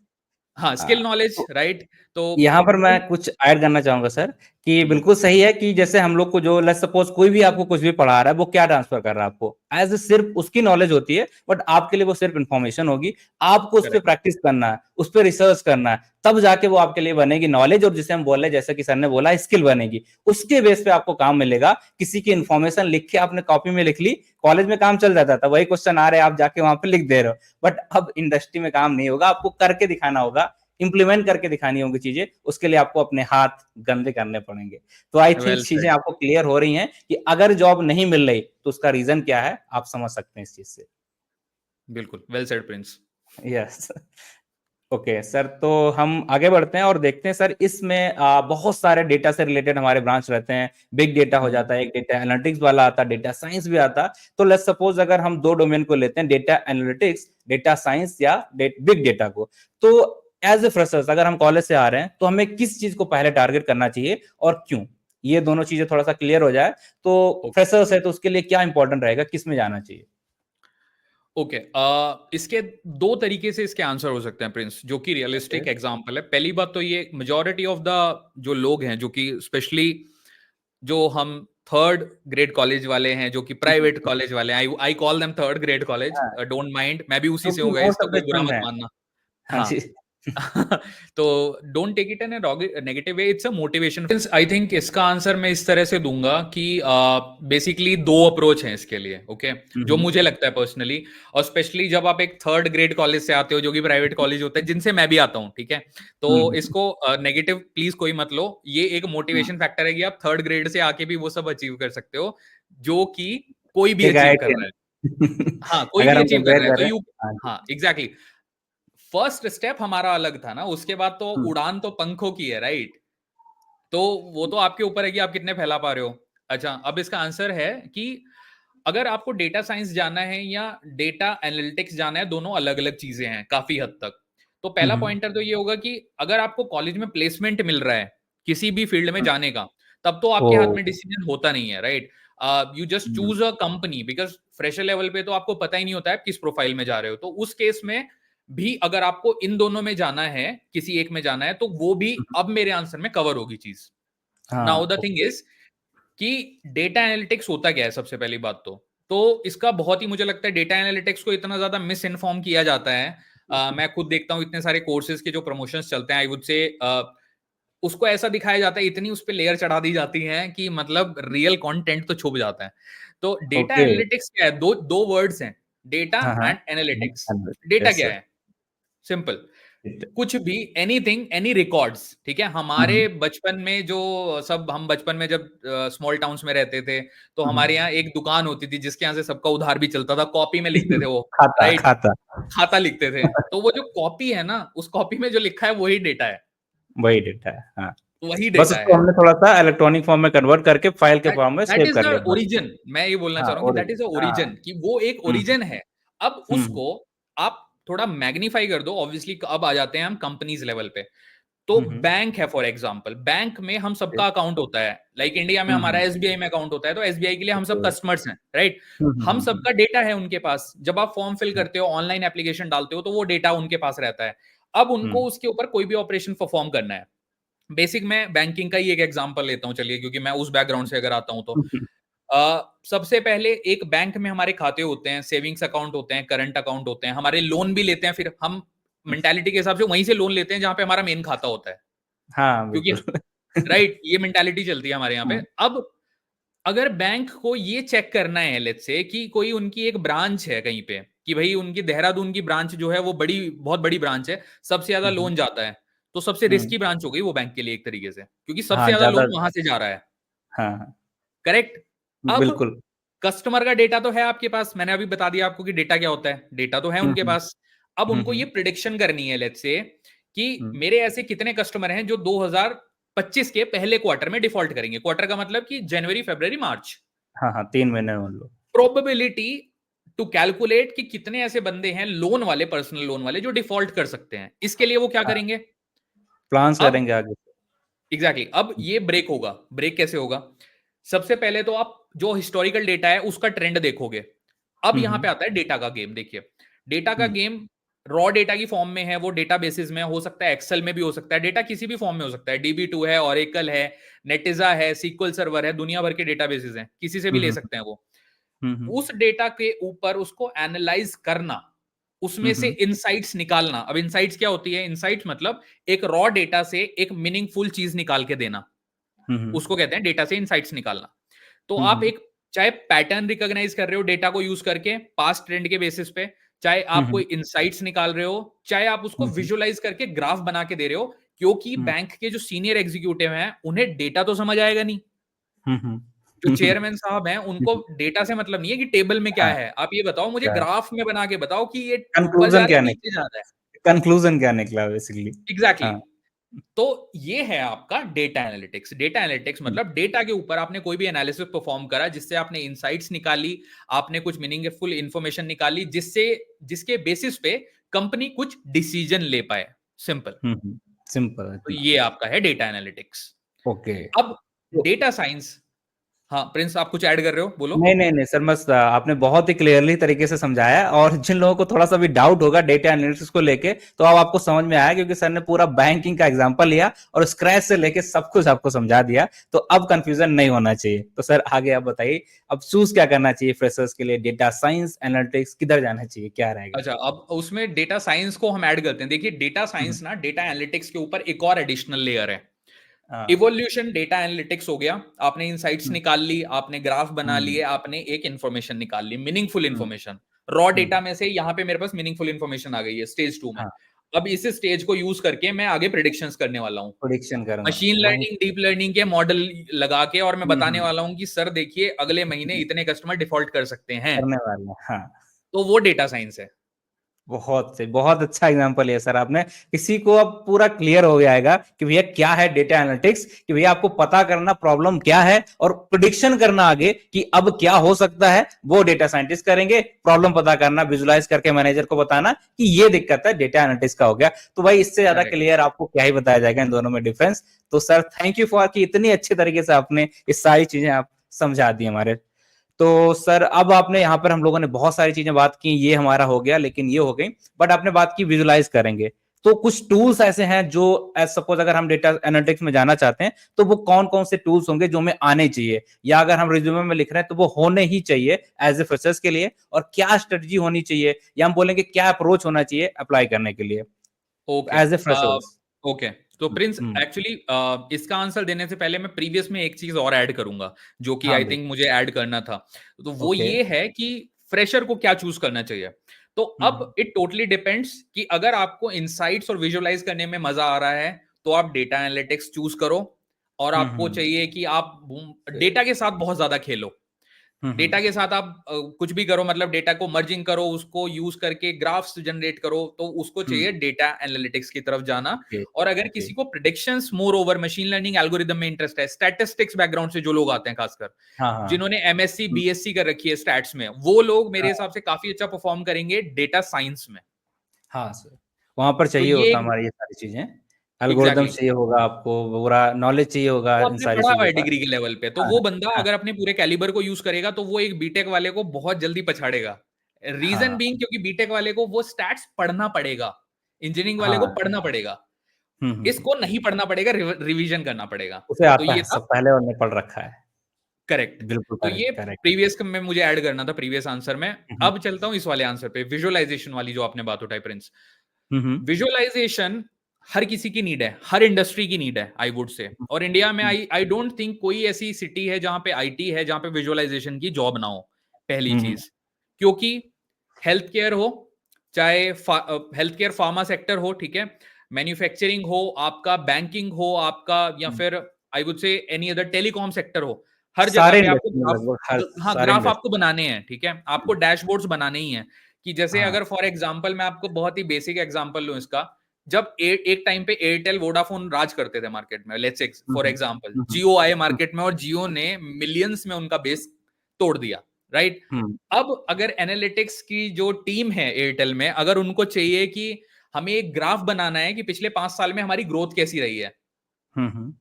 हाँ, हाँ, स्किल नॉलेज, तो राइट। तो यहाँ पर मैं कुछ ऐड करना चाहूँगा सर, कि हम्म, बिल्कुल सही है कि जैसे हम लोग को जो लेट्स सपोज़ कोई भी आपको कुछ भी पढ़ा रहा है, वो क्या ट्रांसफ़र कर रहा है आपको? एज़ सिर्फ़ उसकी नॉलेज होती है, बट आपके लिए वो सिर्फ़ इन्फॉर्मेशन होगी। आपको उस पे करेक्ट, प्रैक्टिस करना है, उस पे रिसर्च करना है, तब जाके वो आपके लिए बनेगी नॉलेज, और जिसे हम बोल रहे हैं, जैसा कि सर ने बोला, स्किल बनेगी। उसके बेस पे आपको काम मिलेगा। किसी की इन्फॉर्मेशन लिख के आपने कॉपी में लिख ली, कॉलेज में काम चल जाता था, वही क्वेश्चन आ रहे हैं, आप जाके वहाँ पे लिख दे रहे हो। बट अब इंडस्ट्री में काम नहीं होगा, आपको करके दिखाना होगा, इम्प्लीमेंट करके दिखानी होंगी चीजें, उसके लिए आपको अपने हाथ गंदे करने पड़ेंगे। तो आई थिंक वेल चीजें सेड, आपको क्लियर हो रही हैं कि अगर जॉब नहीं मिल रही तो उसका रीजन क्या है, आप समझ सकते हैं इस चीज से। बिल्कुल well said Prince. Yes. Okay sir, तो हम आगे बढ़ते हैं और देखते हैं सर, इसमें बहुत सारे डेटा से रिलेटेड हमारे ब्रांच रहते हैं। बिग डेटा हो जाता है, एक डेटा एनालिटिक्स वाला आता है, डेटा साइंस भी आता है। तो लेट्स सपोज अगर हम दो डोमेन को लेते हैं, डेटा एनालिटिक्स, डेटा साइंस, या बिग डेटा को, तो एज ए फ्रेशर्स अगर हम कॉलेज से आ रहे हैं तो हमें किस चीज को पहले टारगेट करना चाहिए और क्यों? ये दोनों चीजें थोड़ा सा क्लियर हो जाए तो ओके, फ्रेशर्स है तो उसके लिए क्या इंपॉर्टेंट रहेगा, किस में जाना चाहिए? ओके, इसके दो तरीके से इसके आंसर हो सकते हैं प्रिंस, जो कि ओके। रियलिस्टिक एग्जांपल है। पहली बात तो ये, मेजॉरिटी ऑफ द जो लोग हैं, जो कि स्पेशली जो हम थर्ड ग्रेड कॉलेज वाले हैं, जो कि प्राइवेट कॉलेज वाले हैं, I I call them third grade college, हाँ, डोंट माइंड, मैं भी उसी से क्योंकि हूँ गाइस, मोस्ट तो ऑफ द कोई बुरा स्टूडेंट मत है। मानना। हाँ हाँ। जी। तो don't take it in negative way, it's a motivation. I think इसका आंसर मैं इस तरह से दूंगा कि बेसिकली दो अप्रोच हैं इसके लिए, ओके, जो हम्म, मुझे लगता है पर्सनली। और स्पेशली जब आप एक थर्ड ग्रेड कॉलेज से आते हो, जो कि प्राइवेट कॉलेज होता है, जिनसे मैं भी आता हूँ, ठीक है, तो हम्म, इसको नेगेटिव प्लीज कोई मत लो। ये एक हम्म। मोटिवेशन फैक्टर है कि आप थर्ड ग्रेड से आके भी वो सब अचीव कर सकते हो, जो कि कोई भी एक अचीव कर आइडियन। रहा है। हाँ, कोई अगर भी हम अचीव कर कंपेयर रहा है, कर तो रहे हैं। यू, हाँ जी। हाँ एग्जैक्टली, फर्स्ट स्टेप हमारा अलग था ना, उसके बाद तो हुँ, उड़ान तो पंखों की है, राइट? तो वो तो आपके ऊपर है कि आप कितने फैला पा रहे हो। अच्छा, अब इसका आंसर है कि अगर आपको डेटा साइंस जाना है या डेटा एनालिटिक्स जाना है, दोनों अलग अलग चीजें हैं काफी हद तक। तो हुँ, पहला हुँ, पॉइंटर तो ये होगा कि अगर आपको कॉलेज में प्लेसमेंट मिल रहा है किसी भी फील्ड में हुँ। जाने का, तब तो आपके हाथ ओह! में डिसीजन होता नहीं है, right? You just hmm, choose a company, because fresher level पे तो आपको पता ही नहीं होता है आप किस प्रोफाइल में जा रहे हो। तो उस केस में भी अगर आपको इन दोनों में जाना है, किसी एक में जाना है, तो वो भी हुँ, अब मेरे आंसर में कवर होगी चीज। नाउ हाँ, द थिंग ओके। इज कि डेटा एनालिटिक्स होता क्या है, सबसे पहली बात तो इसका बहुत ही, मुझे लगता है डेटा एनालिटिक्स को इतना ज्यादा मिस इन्फॉर्म किया जाता है। मैं खुद देखता हूँ इतने सारे कोर्सेज के जो प्रमोशंस चलते हैं, आई वुड से उसको ऐसा दिखाया जाता है, इतनी उस पर लेयर चढ़ा दी जाती है कि मतलब रियल कंटेंट तो छुप जाता है। तो डेटा ओके। एनालिटिक्स क्या है? दो दो वर्ड्स हैं, डेटा हाँ, हाँ। And analytics. डेटा यस क्या सर। है? सिंपल, ठीक है। कुछ भी, एनीथिंग, एनी रिकॉर्ड्स, ठीक है। हुँ, हमारे हुँ, बचपन में जो, सब हम बचपन में जब स्मॉल टाउन्स में रहते थे, तो हुँ, हमारे हुँ। यहाँ एक दुकान होती थी जिसके यहाँ से सबका उधार भी चलता था, कॉपी में लिखते थे वो, खाता, राइट? खाता। खाता लिखते थे। तो वो जो कॉपी है ना, उस कॉपी में जो लिखा है वही डेटा है, वही डेटा है, हाँ। वही बस डेटा उसको है। हमने थोड़ा-सा इलेक्ट्रॉनिक फॉर्म में कन्वर्ट करके फाइल के दैट फॉर्म में दैट सेव इज कर द लिया बस। ओरिजिन। मैं ये बोलना हाँ, चाह रहा हूँ कि दैट इज द ओरिजिन हाँ। ओरिजिन, कि वो एक हुँ, ओरिजिन है। अब हुँ, उसको आप थोड़ा मैग्नीफाई कर दो, ऑब्वियसली अब आ जाते हैं हम कंपनीज लेवल पे। तो बैंक है फॉर एग्जांपल, बैंक में हम सबका अकाउंट होता है, लाइक इंडिया में हमारा एसबीआई में अकाउंट होता है, तो एसबीआई के लिए हम सब कस्टमर्स हैं, राइट? हम सबका डेटा है उनके पास। जब आप फॉर्म फिल करते हो, ऑनलाइन एप्लीकेशन डालते हो, तो वो डेटा उनके पास रहता है। अब उनको उसके ऊपर कोई भी ऑपरेशन परफॉर्म करना है। बेसिक मैं बैंकिंग का ही एक एग्जांपल लेता हूँ, चलिए, क्योंकि मैं उस बैकग्राउंड से अगर आता हूँ तो सबसे पहले एक बैंक में हमारे खाते होते हैं, सेविंग्स अकाउंट होते हैं, करंट अकाउंट होते हैं, हमारे लोन भी लेते हैं, फिर हम मेंटालिटी के हिसाब से वहीं से लोन लेते हैं जहां पे हमारा मेन खाता होता है, हाँ, क्योंकि बिल्कुल। राइट, ये मेंटालिटी चलती है हमारे यहाँ पे। हुँ, अब अगर बैंक को ये चेक करना है, लेट्स से कि कोई उनकी एक ब्रांच है कहीं पे, कि भाई उनकी देहरादून की ब्रांच जो है वो बहुत बड़ी ब्रांच है, सबसे ज्यादा हुँ, लोन जाता है, तो सबसे हुँ। रिस्की ब्रांच हो गई वो बैंक के लिए एक तरीके से, क्योंकि सबसे हाँ, ज्यादा ज़्यादा लोन वहां से जा रहा है। हाँ, हाँ, करेक्ट। अब बिल्कुल। कस्टमर का डेटा तो है आपके पास, मैंने अभी बता दिया आपको कि डेटा क्या होता है, डेटा तो है हुँ, उनके हुँ, पास। अब हुँ, उनको हुँ, ये प्रिडिक्शन करनी है, लेट्स से, कि हुँ। मेरे ऐसे कितने कस्टमर हैं जो 2025 के पहले क्वार्टर में डिफॉल्ट करेंगे। क्वार्टर का मतलब कि जनवरी, फरवरी, मार्च। हाँ, हाँ, 3 महीने मान लो। प्रोबेबिलिटी टू कैलकुलेट कि कितने ऐसे बंदे हैं लोन वाले, पर्सनल लोन वाले, जो डिफॉल्ट कर सकते हैं। इसके लिए वो क्या हाँ, करेंगे? प्लान्स अब करेंगे आगे से। एग्जैक्टली अब ये ब्रेक होगा। ब्रेक कैसे होगा? सबसे पहले तो आप जो हिस्टोरिकल डेटा है उसका ट्रेंड देखोगे। अब हुँ, यहां पे हुँ, आता है डेटा का गेम। देखिए, डेटा का हुँ, गेम रॉ डेटा की फॉर्म में है, वो डेटा बेसिस में हो सकता है, एक्सेल में भी हो सकता है, डेटा किसी भी फॉर्म में हो सकता है, DB2 है, ओरेकल है, नेटिजा है, सीक्वल सर्वर है, दुनिया भर के डेटा बेसिस हैं, किसी से भी हुँ, ले हुँ, सकते हैं वो। हुँ, हुँ, उस डेटा के ऊपर उसको एनालाइज करना, उसमें हुँ, से हुँ, इनसाइट्स निकालना। अब इनसाइट्स क्या होती है? इनसाइट्स मतलब एक रॉ डेटा से एक मीनिंगफुल चीज निकाल के देना, हुँ, हुँ, उसको कहते हैं डेटा से इनसाइट्स निकालना। तो हुँ, आप एक, चाहे पैटर्न रिकॉग्नाइज कर रहे हो डेटा को यूज करके पास्ट ट्रेंड के बेसिस पे, चाहे हुँ, आप हुँ, कोई इनसाइट्स निकाल रहे हो, चाहे आप उसको हुँ, हुँ, विजुअलाइज करके ग्राफ बना के दे रहे हो, क्योंकि हुँ, बैंक के जो सीनियर एग्जीक्यूटिव हैं उन्हें डेटा तो समझ आएगा नहीं। हुँ, हुँ, जो चेयरमैन साहब हैं उनको डेटा से मतलब नहीं है कि टेबल में क्या हाँ, है, आप ये बताओ मुझे, क्या है? ग्राफ में बना के बताओ कि ये ऊपर जा कन्क्लूज़न रहा क्या है, नीचे निकला? जा रहा है। कन्क्लूज़न क्या निकला बेसिकली? एग्जैक्टली हाँ, exactly. तो ये है आपका डेटा एनालिटिक्स। डेटा एनालिटिक्स हुँ, मतलब डेटा के ऊपर आपने कोई भी एनालिसिस परफॉर्म करा, जिससे आपने इनसाइट्स निकाली, आपने कुछ मीनिंगफुल इंफॉर्मेशन निकाली, जिससे, जिसके बेसिस पे कंपनी कुछ डिसीजन ले पाए। सिंपल। हुँ, हुँ, सिंपल है तो इतना। ये आपका है डेटा एनालिटिक्स। ओके। अब तो डेटा साइंस, हाँ प्रिंस, आप कुछ ऐड कर रहे हो, बोलो। नहीं, नहीं, नहीं सर, बस आपने बहुत ही क्लियरली तरीके से समझाया और जिन लोगों को थोड़ा-सा भी डाउट होगा डेटा एनालिटिक्स को लेके, तो अब आपको समझ में आया क्योंकि सर ने पूरा बैंकिंग का एग्जांपल लिया और स्क्रैच से लेके सब कुछ आपको समझा दिया, तो अब कन्फ्यूजन नहीं होना चाहिए। तो सर आगे आप बताइए, अब चूज़ क्या करना चाहिए फ्रेशर्स के लिए? डेटा साइंस, एनालिटिक्स किधर जाना चाहिए? क्या रहेगा? अच्छा, अब उसमें डेटा साइंस को हम ऐड करते हैं। देखिए, डेटा हुँ, साइंस ना डेटा एनालिटिक्स के ऊपर एक और एडिशनल लेयर है। हाँ, इवोल्यूशन डेटा एनालिटिक्स हो गया, आपने इनसाइट्स हुँ, निकाल ली, आपने ग्राफ बना हुँ, लिए, आपने एक इंफॉर्मेशन निकाल ली, मीनिंगफुल हुँ, इंफॉर्मेशन। रॉ हुँ, डेटा में से यहाँ पे मेरे पास मीनिंगफुल इंफॉर्मेशन आ गई है स्टेज 2 में। हाँ, अब इस स्टेज को यूज करके मैं आगे प्रिडिक्शंस करने वाला हूँ, प्रेडिक्शन करूँगा, मशीन वही लर्निंग, डीप लर्निंग के मॉडल लगा के, और मैं हुँ, बताने हुँ, वाला हूँ कि सर देखिए अगले महीने इतने कस्टमर डिफॉल्ट कर सकते हैं। करने वाले हैं, हाँ। तो वो डेटा साइंस है। बहुत सही, बहुत अच्छा एग्जांपल लिया सर आपने। किसी को अब पूरा क्लियर हो जाएगा कि भैया क्या है डेटा एनालिटिक्स, कि भैया आपको पता करना प्रॉब्लम क्या है और प्रेडिक्शन करना आगे कि अब क्या हो सकता है, वो डेटा साइंटिस्ट करेंगे। प्रॉब्लम पता करना, विजुलाइज करके मैनेजर को बताना कि ये दिक्कत है, डेटा एनालिटिक्स का हो गया। तो भाई इससे ज्यादा करेक्ट। क्लियर आपको क्या ही बताया जाएगा इन दोनों में डिफरेंस। तो सर थैंक यू फॉर कि इतनी अच्छी तरीके से आपने ये सारी चीजें आप समझा दी हमारे। तो सर अब आपने यहाँ पर हम लोगों ने बहुत सारी चीजें बात की, ये हमारा हो गया, लेकिन ये हो गई, बट आपने बात की विजुलाइज करेंगे। तो कुछ टूल्स ऐसे हैं जो एज सपोज अगर हम डेटा एनालिटिक्स में जाना चाहते हैं तो वो कौन कौन से टूल्स होंगे जो हमें आने चाहिए, या अगर हम रिज्यूमे में लिख रहे हैं तो वो होने ही चाहिए एज ए फ्रेशर्स के लिए, और क्या स्ट्रेटजी होनी चाहिए या हम बोलेंगे क्या अप्रोच होना चाहिए अप्लाई करने के लिए okay. As a freshers? Okay. तो प्रिंस, एक्चुअली इसका आंसर देने से पहले मैं प्रीवियस में एक चीज और ऐड करूंगा, जो कि हाँ आई भाई। थिंक मुझे ऐड करना था। तो वो ओके। ये है कि फ्रेशर को क्या चूज करना चाहिए। तो अब इट टोटली डिपेंड्स कि अगर आपको इनसाइट्स और विजुअलाइज करने में मजा आ रहा है, तो आप डेटा एनालिटिक्स चूज करो। और आपको चाहिए कि आप डेटा के साथ बहुत ज्यादा खेलो। डेटा के साथ आप कुछ भी करो, मतलब डेटा को मर्जिंग करो, उसको यूज करके ग्राफ्स जनरेट करो, तो उसको चाहिए डेटा एनालिटिक्स की तरफ जाना। ओके। और अगर ओके। किसी को predictions more over machine learning algorithm में इंटरेस्ट है, स्टैटिस्टिक्स बैकग्राउंड से जो लोग आते हैं, खासकर हाँ हाँ। जिन्होंने एमएससी बीएससी कर रखी है स्टैट्स में, वो लोग मेरे हाँ हिसाब से काफी अच्छा परफॉर्म करेंगे डेटा साइंस में। हाँ सर, वहाँ पर तो चाहिए ये होता एक, हमारी ये सारी चीज़ें। Algorithm exactly. चाहिए होगा आपको, पूरा नॉलेज चाहिए होगा वो इन आपने सारी पढ़ा हुआ चीज़ों है का। डिग्री के लेवल पे, तो हाँ, वो बंदा हाँ, अगर अपने पूरे कैलिबर को यूज करेगा तो वो एक बीटेक वाले को बहुत जल्दी पछाड़ेगा। रीजन हाँ, बीइंग क्योंकि बीटेक वाले को वो स्टैट्स पढ़ना पड़ेगा, इंजीनियरिंग वाले को हाँ। पढ़ना पड़ेगा, हुँ, हुँ, हुँ। इसको नहीं पढ़ना पड़ेगा, रिवीजन करना पड़ेगा। उसे तो आता ये है, था सब पहले उन्होंने पढ़ रखा है। करेक्ट। बिल्कुल तो करेक्ट, ये करेक्ट। प्रीवियस में मुझे ऐड करना था प्रीवियस आंसर में। हुँ, हुँ। अब चलता हूं इस वाले आंसर पे, विजुअलाइजेशन वाली जो आपने बात उठाई प्रिंस। हुँ, हुँ। विजुअलाइजेशन हर किसी की नीड है, हर इंडस्ट्री की नीड है आई वुड से। हुँ, और इंडिया में हुँ। आई डोंट थिंक कोई ऐसी सिटी है जहां पे आईटी है जहां पे विजुअलाइजेशन की जॉब ना हो, पहली हुँ, हुँ। चीज। क्योंकि हेल्थ केयर हो, चाहे हेल्थ केयर फार्मा सेक्टर हो, ठीक है, मैन्युफैक्चरिंग हो, आपका बैंकिंग हो, आपका या हुँ। फिर आई वुड से एनी अदर टेलीकॉम सेक्टर हो, हर जगह सारे पे आपको इंडस्ट्री में ग्राफ, लगभग हर हाँ सारे ग्राफ आपको इंडस्ट्री। बनाने हैं, ठीक है, आपको हुँ। डैशबोर्ड्स बनाने ही हैं। कि जैसे हाँ। अगर फॉर एग्जांपल मैं आपको बहुत ही बेसिक एग्जांपल लूं इसका, जब एक टाइम पे एयरटेल वोडाफोन राज करते थे मार्केट में, let's say hmm, for hmm. Example हुँ, हुँ। जियो आए हुँ, मार्केट में और जियो ने मिलियंस में उनका बेस तोड़ दिया, राइट। हुँ। अब अगर एनालिटिक्स की जो टीम है एयरटेल में, अगर उनको चाहिए कि हमें एक ग्राफ बनाना है कि पिछले 5 साल में हमारी ग्रोथ कैसी रही है हुँ, हुँ।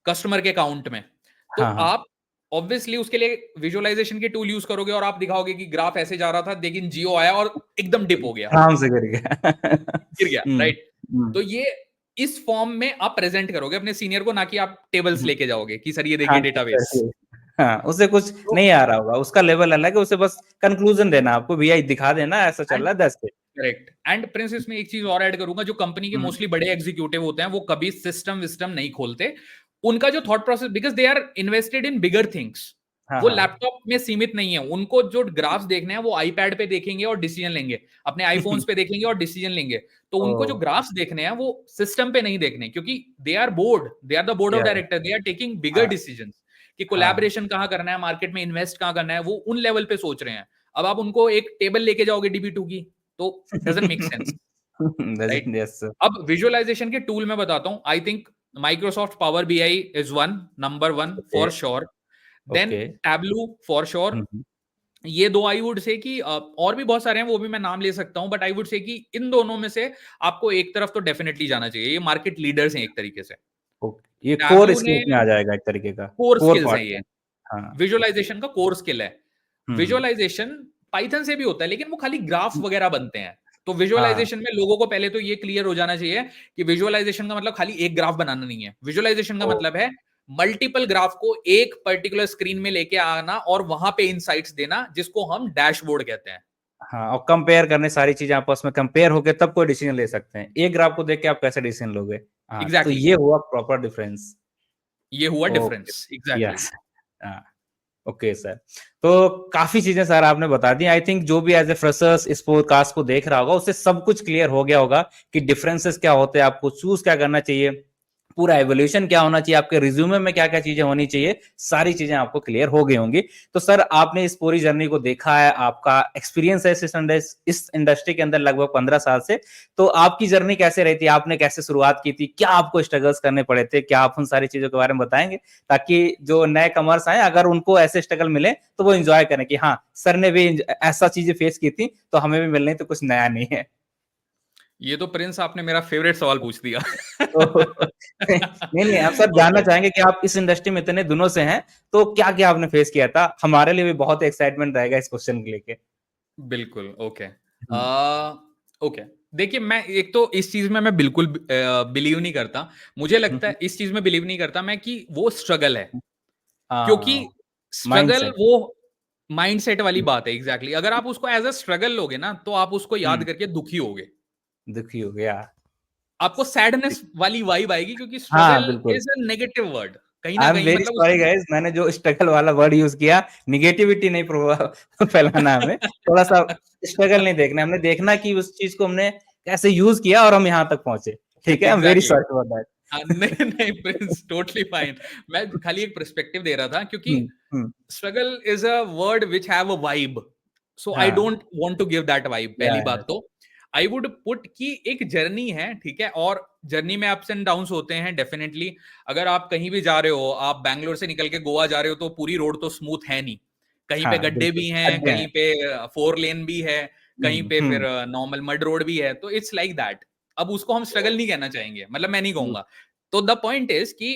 कस्टमर के काउंट में, तो हाँ, हाँ। आप ऑब्वियसली उसके लिए विजुअलाइजेशन के टूल यूज करोगे और आप दिखाओगे कि ग्राफ ऐसे जा रहा था लेकिन जियो आया और एकदम डिप हो गया, आराम से गिर गया। गिर गया, हुँ, राइट। हुँ। तो ये इस फॉर्म में आप प्रेजेंट करोगे अपने सीनियर को, ना कि आप टेबल्स हुँ। लेके जाओगे कि सर ये हाँ, देखिए डेटाबेस। चलिए। हाँ, उसे कुछ तो नहीं आ रहा होगा, उसका लेवल अलग है, उसे बस कन्क्लूज़न देना है आपको, भैया ये दिखा देना ऐसा चल एंड रहा है, that's it. Correct, and Prince इसमें एक चीज और ऐड करूंगा, जो कंपनी के हुँ। मोस्टली बड़े एग्जीक्यूटिव होते हैं वो कभी सिस्टम विस्टम नहीं खोलते। उनका जो thought process, because they are invested in bigger things, हाँ, वो हाँ। लैपटॉप में सीमित नहीं है। उनको जो ग्राफ्स देखने हैं वो आईपैड पे देखेंगे और डिसीजन लेंगे, अपने आईफोन्स पे देखेंगे और डिसीजन लेंगे। तो उनको जो ओह! ग्राफ्स देखने हैं वो सिस्टम पे नहीं देखने, क्योंकि they are board, they are the board of या director, they are taking bigger हाँ, डिसीजन कि हाँ। कोलैबोरेशन कहाँ करना है, मार्केट में इन्वेस्ट कहाँ करना है, वो उन लेवल पे सोच रहे हैं। अब आप उनको एक टेबल लेके जाओगे डीबी2 की, तो doesn't make sense, right. Doesn't yes. अब विजुअलाइजेशन के टूल मैं बताता हूं, I think Microsoft Power BI is one, number one okay, for sure. Then okay. Tableau for sure. Hmm, hmm. ये दो आई वुड से कि और भी बहुत सारे हैं वो भी मैं नाम ले सकता हूं, बट आई वुड से कि इन दोनों में से आपको एक तरफ तो डेफिनेटली जाना चाहिए, ये मार्केट लीडर्स हैं एक तरीके से। ओके, ये कोर टैबलू ने स्किल्स में आ जाएगा एक तरीके का, कोर कोर स्किल्स हैं पार्ट ये, में। हाँ, ओके। विजुअलाइजेशन का कोर स्किल है। हुँ, हुँ। विजुअलाइजेशन पाइथन से भी होता है लेकिन वो खाली ग्राफ हुँ, वगैरह बनते हैं। तो हाँ, विजुअलाइजेशन में लोगों को पहले तो ये क्लियर हो जाना चाहिए कि विजुअलाइजेशन का मतलब खाली एक ग्राफ बनाना नहीं है। विजुअलाइजेशन का ओह! मतलब है मल्टीपल ग्राफ को एक पर्टिकुलर स्क्रीन में लेके आना और वहां पे इनसाइट्स देना, जिसको हम डैशबोर्ड कहते हैं। हाँ, और कंपेयर करने सारी चीज़ें आपस में कंपेयर होके तब कोई डिसीज़न ले सकते हैं। एक ग्राफ को देख के आप कैसे डिसीज़न लोगे? हाँ, तो एग्जैक्टली ये हुआ प्रॉपर डिफरेंस। ये हुआ ओके, डिफरेंस, एग्जैक्टली। यस। हाँ। Okay sir. तो काफ़ी चीज़ें सर आपने बता दी। आई थिंक जो भी एज़ ए फ्रेशर्स इस पॉडकास्ट को देख रहा होगा, उससे सब कुछ क्लियर हो गया होगा कि डिफरेंसेस क्या होते हैं, आपको चूज़ क्या करना चाहिए, पूरा इवोल्यूशन क्या होना चाहिए, आपके रिज्यूमे में क्या-क्या चीज़ें होनी चाहिए, सारी चीज़ें आपको क्लियर हो गई होंगी। तो सर आपने इस पूरी जर्नी को देखा है, आपका एक्सपीरियंस है इस इंडस्ट्री के अंदर लगभग 15 साल से। तो आपकी जर्नी कैसे रही थी? आपने कैसे शुरुआत की थी? क्या आपको स्ट्रगल्स करने पड़े थे? क्या आप उन सारी चीज़ों के बारे में बताएँगे? ताकि जो नए कमर्स आएँ अगर उनको ऐसे स्ट्रगल मिले तो वो एन्जॉय करें कि हाँ, सर ने भी ऐसा चीज़ें फेस की थी तो हमें भी मिलनी तो कुछ नया नहीं है। ये तो प्रिंस आपने मेरा फेवरेट सवाल पूछ दिया। तो नहीं, नहीं आप सर जानना ओके, चाहेंगे कि आप इस इंडस्ट्री में इतने दिनों से हैं, तो क्या-क्या आपने फेस किया था? हमारे लिए भी बहुत एक्साइटमेंट रहेगा इस क्वेश्चन को लेके। बिल्कुल, ओके। हुँ, ओके। देखिए, मैं एक तो इस चीज़ में मैं बिल्कुल बिलीव नहीं करता। मुझे हुँ, लगता हुँ, है इस चीज़ में बिलीव नहीं करता मैं कि वो स्ट्रगल है। हुँ। क्योंकि हाँ, स्ट्रगल माइंडसेट वो माइंडसेट वाली हुँ, बात है एग्ज़ैक्टली। अगर आप उसको एज़ अ स्ट्रगल लोगे ना, तो आप उसको याद हुँ, करके दुखी होगे। दुखी हो गया। आपको सैडनेस वाली वाइब आएगी क्योंकि हाँ, स्ट्रगल बिल्कुल। इज़ अ नेगेटिव वर्ड कहीं न आई एम कहीं, वेरी मतलब सॉरी उसका गाइस मैंने जो स्ट्रगल वाला वर्ड यूज़ किया, नेगेटिविटी नहीं फैलाना हमें, थोड़ा-सा स्ट्रगल नहीं देखना है, हमने देखना कि उस चीज़ को हमने कैसे यूज़ किया और हम यहाँ तक पहुँचे। ठीक है? I am very exactly. Sorry for that. नहीं, नहीं प्रिंस टोटली फाइन। मैं खाली एक पर्सपेक्टिव दे रहा था क्योंकि hmm, hmm. Struggle is a word which have a vibe, so I हाँ, don't want to give that vibe. पहली या बात तो आई वुड पुट कि एक जर्नी है, ठीक है, और जर्नी में अप्स एंड डाउन्स होते हैं डेफिनेटली। अगर आप कहीं भी जा रहे हो, आप बैंगलोर से निकल के गोवा जा रहे हो, तो पूरी रोड तो स्मूथ है नहीं। कहीं पे हाँ, गड्ढे बिल्कुल, भी हैं, खड्डे कहीं हैं। पे 4 लेन भी है, कहीं हुँ, पे फिर हुँ, नॉर्मल मड रोड भी है, तो इट्स लाइक दैट। अब उसको हम स्ट्रगल नहीं कहना चाहेंगे, मतलब मैं नहीं कहूंगा। तो द पॉइंट इज कि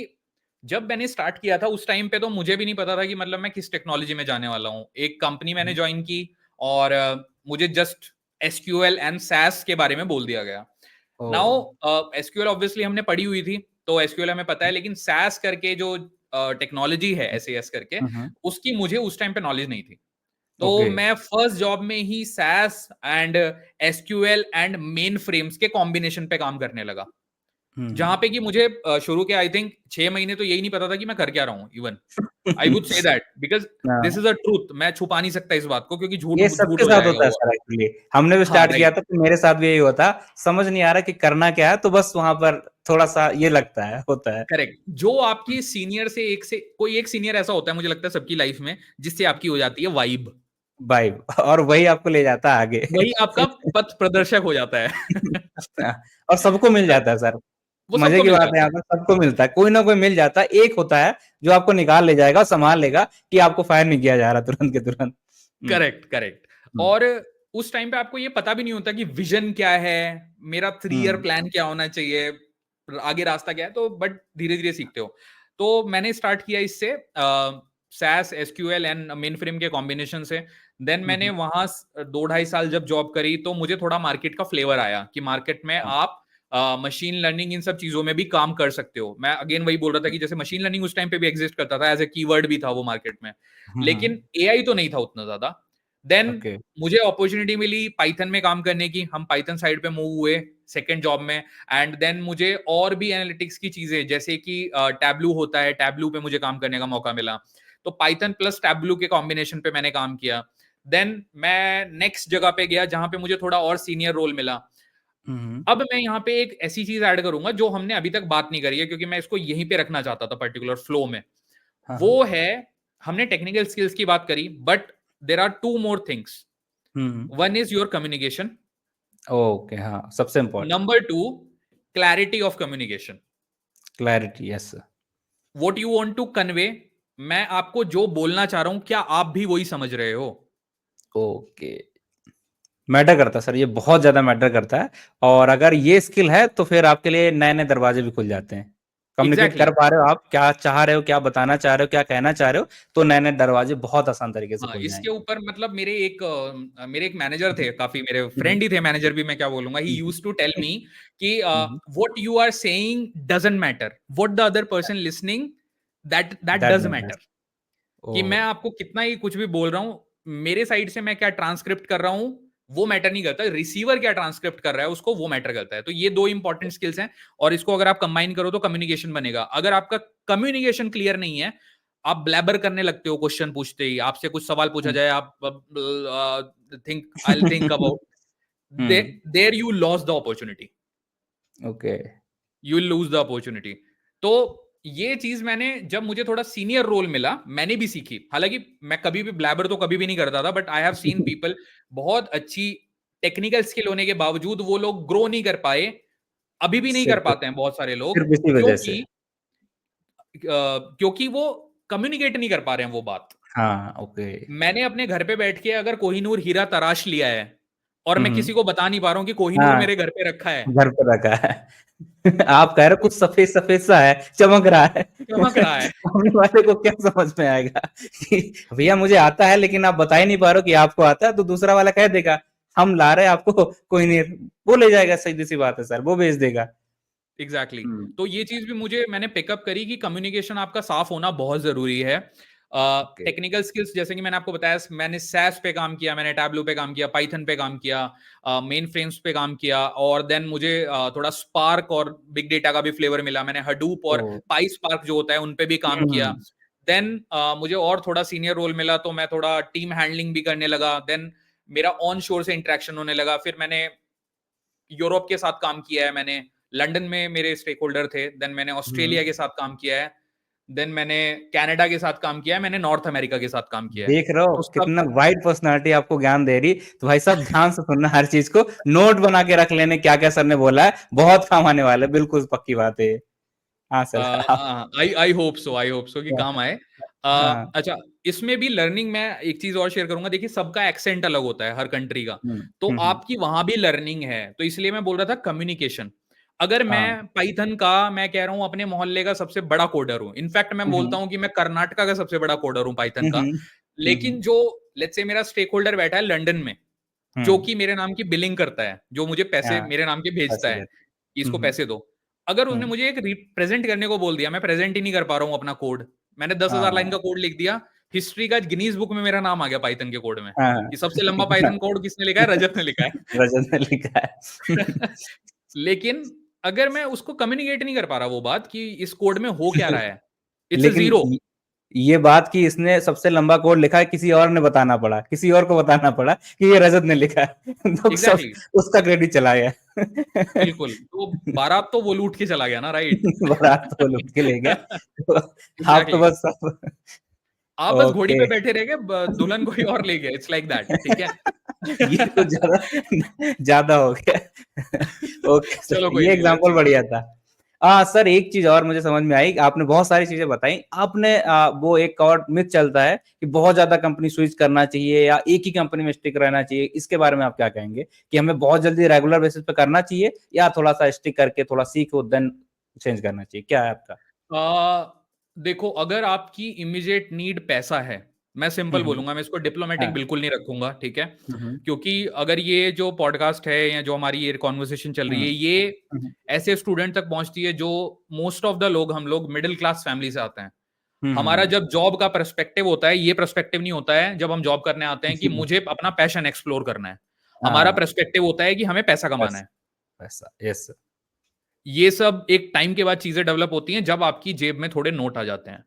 जब मैंने स्टार्ट किया था उस टाइम पे तो मुझे भी नहीं पता था कि मतलब मैं किस टेक्नोलॉजी में जाने वाला हूँ। एक कंपनी मैंने ज्वाइन की और मुझे जस्ट एसक्यूएल एंड सैस के बारे में बोल दिया गया। नाउ एसक्यूएल ऑब्वियसली हमने पढ़ी हुई थी, तो एसक्यूएल हमें पता है, लेकिन सैस करके जो टेक्नोलॉजी है एसएएस करके, उसकी मुझे उस टाइम पे नॉलेज नहीं थी। तो ओके। मैं फर्स्ट जॉब में ही SAS and SQL and mainframes के कॉम्बिनेशन पे काम करने लगा, जहां पे कि मुझे शुरू के आई थिंक 6 महीने तो यही नहीं पता था कि मैं कर क्या रहा हूँ। Even I would say that because this is a truth, मैं छुपा नहीं सकता इस बात को, क्योंकि झूठ ये झूठ सबके हो साथ जाएगा होता है वो। Sir actually. हमने भी हाँ स्टार्ट किया राइट, था तो मेरे साथ भी यही होता, समझ नहीं आ रहा कि करना क्या है, तो बस वहां पर थोड़ा-सा ये लगता है, होता है। करेक्ट। जो आपकी सीनियर से कोई एक सीनियर ऐसा होता है, मुझे लगता है सबकी लाइफ में, जिससे आपकी हो जाती है वाइब, वाइब और वही आपको ले जाता है आगे। वही आपका पथ प्रदर्शक हो जाता है। और सबको मिल जाता है सर। वो मजे सबको की मिल बात है जाता यहाँ है। पर सबको मिलता है, कोई ना कोई मिल जाता है, एक होता है जो आपको निकाल ले जाएगा, संभाल लेगा कि आपको फायर नहीं किया जा रहा तुरंत के तुरंत। हुँ, करेक्ट, करेक्ट। हुँ, और उस टाइम पे आपको ये पता भी नहीं होता कि विजन क्या है, मेरा 3 ईयर हुँ, प्लान क्या होना चाहिए, आगे रास्ता क्या है, तो बट धीरे-धीरे सीखते हो। तो मैंने स्टार्ट किया इससे SAS, SQL and mainframe के कॉम्बिनेशन से। देन हुँ, मैंने हुँ, वहाँ 2 ढाई साल जब जॉब करी, तो मुझे थोड़ा मार्केट का फ्लेवर आया कि मार्केट में हाँ, आप मशीन लर्निंग इन सब चीज़ों में भी काम कर सकते हो। मैं अगेन वही बोल रहा था कि जैसे मशीन लर्निंग उस टाइम पे भी एक्सिस्ट करता था, एज़ अ कीवर्ड भी था वो मार्केट में। हुँ, लेकिन हुँ, एआई तो नहीं था उतना ज़्यादा। देन ओके, मुझे अपॉर्चुनिटी मिली पाइथन में काम करने की, हम पाइथन साइड पे मूव हुए सेकंड जॉब में। एंड देन मुझे और भी एनालिटिक्स की चीजें, जैसे कि टैब्लू होता है, टैब्लू पे मुझे काम करने का मौका मिला। तो पाइथन प्लस टैब्लू के कॉम्बिनेशन पे मैंने काम किया। देन मैं नेक्स्ट जगह पे गया जहां पे मुझे थोड़ा और सीनियर रोल मिला। हुँ, हुँ, अब मैं यहाँ पे एक ऐसी चीज ऐड करूंगा जो हमने अभी तक बात नहीं करी है, क्योंकि मैं इसको यहीं पे रखना चाहता था पर्टिकुलर फ्लो में। हाँ, हाँ, वो है, हमने टेक्निकल स्किल्स की बात करी, but there are two more things. Hmm, hmm, One is your communication. Okay, हाँ, सबसे important Number two, clarity of communication. Clarity, yes sir, What you want to convey, मैं आपको जो बोलना चाह रहा हूं, क्या आप भी वही समझ रहे हो? ओके। मैटर करता है सर, ये बहुत ज़्यादा मैटर करता है और अगर ये स्किल है, तो फिर आपके लिए नए-नए दरवाजे भी खुल जाते हैं। कम्युनिकेट एग्जैक्टली कर exactly. पा रहे हो आप, क्या चाह रहे हो, क्या बताना चाह रहे हो, क्या कहना चाह रहे हो, तो नए-नए दरवाजे बहुत आसान तरीके से हाँ, खुल इसके जाएँगे। ऊपर मतलब मेरे एक मैनेजर हुँ, थे, काफी मेरे हुँ, फ्रेंड ही थे, मैनेजर भी मैं क्या बोलूंगा। He hmm, used to tell me कि hmm, what you are saying doesn't matter, what the other person listening, that that that does matters. Matter. कि मैं ओह! आपको कितना ही कुछ भी बोल रहा हूँ, मेरे साइड से मैं क्या ट्रांसक्रिप्ट कर रहा हूँ, वो मैटर नहीं करता। रिसीवर क्या ट्रांसक्रिप्ट कर रहा है, उसको वो मैटर करता है। तो ये 2 इंपॉर्टेंट स्किल्स हैं, और इसको अगर आप कंबाइन करो तो कम्युनिकेशन बनेगा। अगर आपका कम्युनिकेशन क्लियर नहीं है, आप ब्लैबर करने लगते हो क्वेश्चन पूछते ही, आपसे कुछ सवाल पूछा हुँ। जाए, आप think I will think about, hmm, there you lose the opportunity, okay. You will lose the opportunity. तो ये चीज मैंने, जब मुझे थोड़ा सीनियर रोल मिला, मैंने भी सीखी। हालांकि मैं कभी भी ब्लैबर तो कभी भी नहीं करता था, but I have seen people बहुत अच्छी टेक्निकल स्किल होने के बावजूद वो लोग ग्रो नहीं कर पाए, अभी भी नहीं कर सिर्फ़ पाते हैं बहुत सारे लोग, सिर्फ़ इसी वजह से। क्योंकि वो कम्युनिकेट नहीं कर पा रहे हैं वो बात। हाँ, ओके। मैंने अपने घर पे बैठ के अगर कोहिनूर हीरा तराश लिया है, और हुँ, मैं हुँ। किसी को बता नहीं पा रहा हूँ कि कोहिनूर हाँ, मेरे घर पे रखा है, घर पे रखा है। आप कह रहे हो कुछ सफ़ेद-सफ़ेद सा है, चमक रहा है। चमक रहा है। सामने वाले को क्या समझ में आएगा कि भैया मुझे आता है लेकिन आप बता ही नहीं पा रहे हो कि आपको आता है, तो दूसरा वाला कह देगा, हम ला रहे हैं आपको कोई नहीं, वो ले जाएगा, सीधी-सी बात है सर, वो भेज देगा। एग्जैक्टली हुँ, तो ये चीज भी मैंने पिकअप करी कि कम्युनिकेशन आपका साफ होना बहुत जरूरी है। ओके। टेक्निकल स्किल्स, जैसे कि मैंने आपको बताया, मैंने सैस पे काम किया, मैंने टैब्लू पे काम किया, पाइथन पे काम किया, मेन फ्रेम्स पे काम किया, और देन मुझे थोड़ा स्पार्क और बिग डेटा का भी फ्लेवर मिला। मैंने हडूप और ओह! पाई स्पार्क जो होता है उन पे भी काम किया। हुँ, देन मुझे और थोड़ा सीनियर रोल मिला, तो मैं थोड़ा टीम हैंडलिंग भी करने लगा। देन मेरा ऑन शोर से इंटरेक्शन होने लगा। फिर मैंने यूरोप के साथ काम किया है, मैंने लंदन में मेरे स्टेक होल्डर थे। देन मैंने हुँ। ऑस्ट्रेलिया के साथ काम किया है। देन मैंने कनाडा के साथ काम किया है, मैंने नॉर्थ अमेरिका के साथ काम किया है। देख रहे हो तो सब कितना वाइड पर्सनैलिटी आपको ज्ञान दे रही। तो भाई साहब ध्यान से सुनना हर चीज़ को, नोट बना के रख लेने क्या-क्या सर ने बोला है, बहुत काम आने वाला है, बिल्कुल पक्की बात है ये। हाँ सर, आप आई आई होप सो कि काम आए। हाँ, अच्छा, इसमें भी लर्निंग, मैं एक चीज और शेयर करूंगा, देखिए सबका एक्सेंट अलग होता है हर कंट्री का, हम्म तो हम्म, आपकी वहां भी लर्निंग है, तो इसलिए मैं बोल रहा था कम्युनिकेशन। अगर हाँ मैं पाइथन का, मैं कह रहा हूं अपने मोहल्ले का सबसे बड़ा कोडर हूं, इनफैक्ट मैं बोलता हम्म हूं कि मैं कर्नाटका का सबसे बड़ा कोडर हूं पाइथन का, हम्म लेकिन जो लेट्स से मेरा स्टेक होल्डर बैठा है लंदन में, जो हम्म, कि मेरे नाम की बिलिंग करता है, जो मुझे पैसे हाँ मेरे नाम के भेजता पैसे है देते, कि इसको हम्म पैसे दो, अगर उसने हम्म, मुझे एक रिप्रेजेंट करने को बोल दिया, मैं प्रेजेंट ही नहीं कर पा रहा हूँ अपना कोड, मैंने 10,000 लाइन का हाँ कोड लिख दिया, हिस्ट्री का गिनीज बुक में मेरा नाम आ गया पाइथन के कोड में, हाँ, कि सबसे लंबा कितना पाइथन कोड किसने लिखा है, रजत ने लिखा रजत ने लिखा है। है। लेकिन अगर मैं उसको कम्युनिकेट नहीं कर पा रहा वो बात कि इस कोड में हो क्या रहा है, इट्स अ लेकिन जीरो। ये बात कि इसने सबसे लंबा कोड लिखा है, किसी और ने बताना पड़ा, किसी और को बताना पड़ा कि ये रजत ने लिखा है, तो सब एग्जैक्टली, उसका क्रेडिट चला गया। बिल्कुल, तो बारात तो वो लूट के चला गया ना, राइट। बारात तो लूट के ले गया, तो आप तो एग्जैक्टली, बस सब आप बस घोड़ी ओके। पे बैठे रह गए, दुल्हन कोई और ले गया, इट्स लाइक दैट, ठीक है। ये कुछ ज्यादा ज्यादा हो गया। ओके सर, चलो कोई ये नहीं, लेट्स एग्जांपल सी। बढ़िया था। हाँ सर, एक चीज और मुझे समझ में आई, आपने बहुत सारी चीजें बताई, आपने वो एक और मिथ चलता है कि बहुत ज्यादा कंपनी स्विच करना चाहिए या एक ही कंपनी में स्टिक रहना चाहिए, इसके बारे में आप क्या कहेंगे कि हमें बहुत जल्दी रेगुलर बेसिस पे करना चाहिए या थोड़ा सा स्टिक करके थोड़ा सीखो देन चेंज करना चाहिए, क्या है आपका? देखो, अगर आपकी इमीडिएट नीड पैसा है, मैं सिंपल हम्म, बोलूंगा, मैं इसको डिप्लोमेटिक हाँ, बिल्कुल नहीं रखूंगा, ठीक है। हम्म क्योंकि अगर ये जो पॉडकास्ट है या जो हमारी ये कॉन्वर्सेशन चल रही हम्म है, ये हम्म ऐसे स्टूडेंट तक पहुंचती है जो मोस्ट ऑफ द लोग, हम लोग मिडिल क्लास फैमिली से आते हैं। हमारा हम्म, जब जॉब का पर्सपेक्टिव होता है, ये पर्सपेक्टिव नहीं होता है जब हम जॉब करने आते हैं कि मुझे अपना पैशन एक्सप्लोर करना है। हमारा हाँ पर्सपेक्टिव होता है कि हमें पैसा कमाना पैसा, है। पैसा, यस सर, ये सब एक टाइम के बाद चीजें डेवलप होती हैं जब आपकी जेब में थोड़े नोट आ जाते हैं।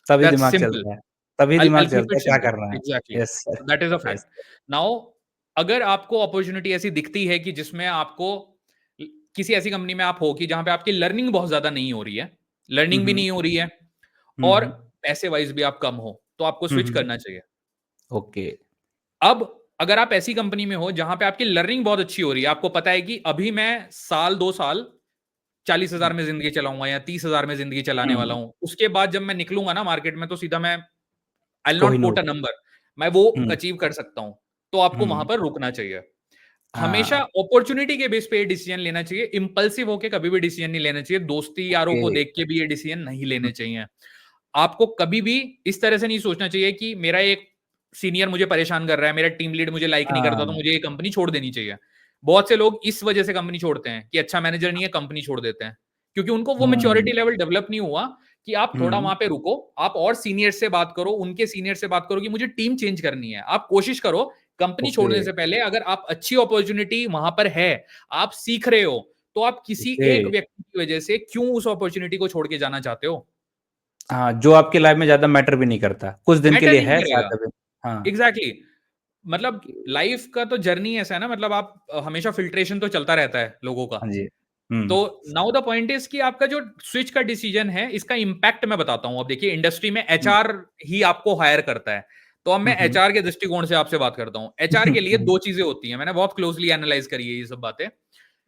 तभी दैट्स दिमाग सिंपल। चलता है, तभी I'll दिमाग keep चलता it है क्या simple. करना है। Exactly. Yes sir, That is a yes fact. Sir, Now, अगर आपको अपॉर्चुनिटी ऐसी दिखती है कि जिसमें आपको किसी ऐसी कंपनी में आप हो कि जहां पे आपकी लर्निंग बहुत ज्यादा नहीं हो रही है, लर्निंग भी हम्म नहीं हो रही है, और हम्म पैसे वाइज भी आप कम हो, तो आपको स्विच हम्म, करना चाहिए। ओके, अब अगर आप ऐसी कंपनी में हो जहां पे आपकी लर्निंग बहुत अच्छी हो रही है, आपको पता है कि अभी मैं साल 2 साल 40,000 में जिंदगी चलाऊंगा या 30,000 में जिंदगी चलाने वाला हम्म, हूं, उसके बाद जब मैं निकलूंगा ना मार्केट में, तो सीधा मैं, I will not quote Kohinoor, a number, मैं वो हम्म अचीव कर सकता हूं, तो आपको वहां हम्म, पर रुकना चाहिए। हमेशा हाँ, अपॉर्चुनिटी के बेस पे डिसीजन लेना चाहिए, इंपल्सिव होके कभी भी डिसीजन नहीं लेना चाहिए, दोस्ती यारों ओके, को देख के भी ये डिसीजन नहीं लेने चाहिए। आपको कभी भी इस तरह से नहीं सोचना चाहिए कि मेरा एक सीनियर मुझे परेशान कर रहा है, मेरा टीम लीड मुझे लाइक नहीं करता, तो हाँ, मुझे ये कंपनी छोड़ देनी चाहिए। बहुत से लोग इस वजह से कंपनी छोड़ते हैं कि अच्छा मैनेजर नहीं है, कंपनी छोड़ देते हैं, क्योंकि उनको वो हम्म मेच्योरिटी लेवल डेवलप नहीं हुआ कि आप थोड़ा हम्म, वहां पे रुको, आप और सीनियर से बात करो, उनके सीनियर से बात करो कि मुझे टीम चेंज करनी है। आप कोशिश करो कंपनी ओके, छोड़ने से पहले, अगर आप अच्छी अपॉर्चुनिटी वहां पर है, आप सीख रहे हो, तो आप किसी ओके, एक व्यक्ति की वजह से क्यों उस अपॉर्चुनिटी को छोड़ के जाना चाहते हो? हाँ, जो आपकी लाइफ में ज्यादा मैटर भी नहीं करता, कुछ दिन के मैटर लिए नहीं है करेगा। शायद अभी, हाँ, एग्जैक्टली, मतलब लाइफ का तो जर्नी ऐसा है ना, मतलब आप हमेशा फिल्ट्रेशन तो चलता रहता है लोगों का। हाँ जी, तो नाउ द पॉइंट इज कि आपका जो स्विच का डिसीजन है, इसका इंपैक्ट मैं बताता हूं। अब देखिए, इंडस्ट्री में हम्म एचआर ही आपको हायर करता है, तो अब मैं हम्म एचआर के दृष्टिकोण से आपसे बात करता हूं। एचआर के लिए दो चीजें होती हैं, मैंने बहुत क्लोजली एनालाइज करी है ये सब बातें।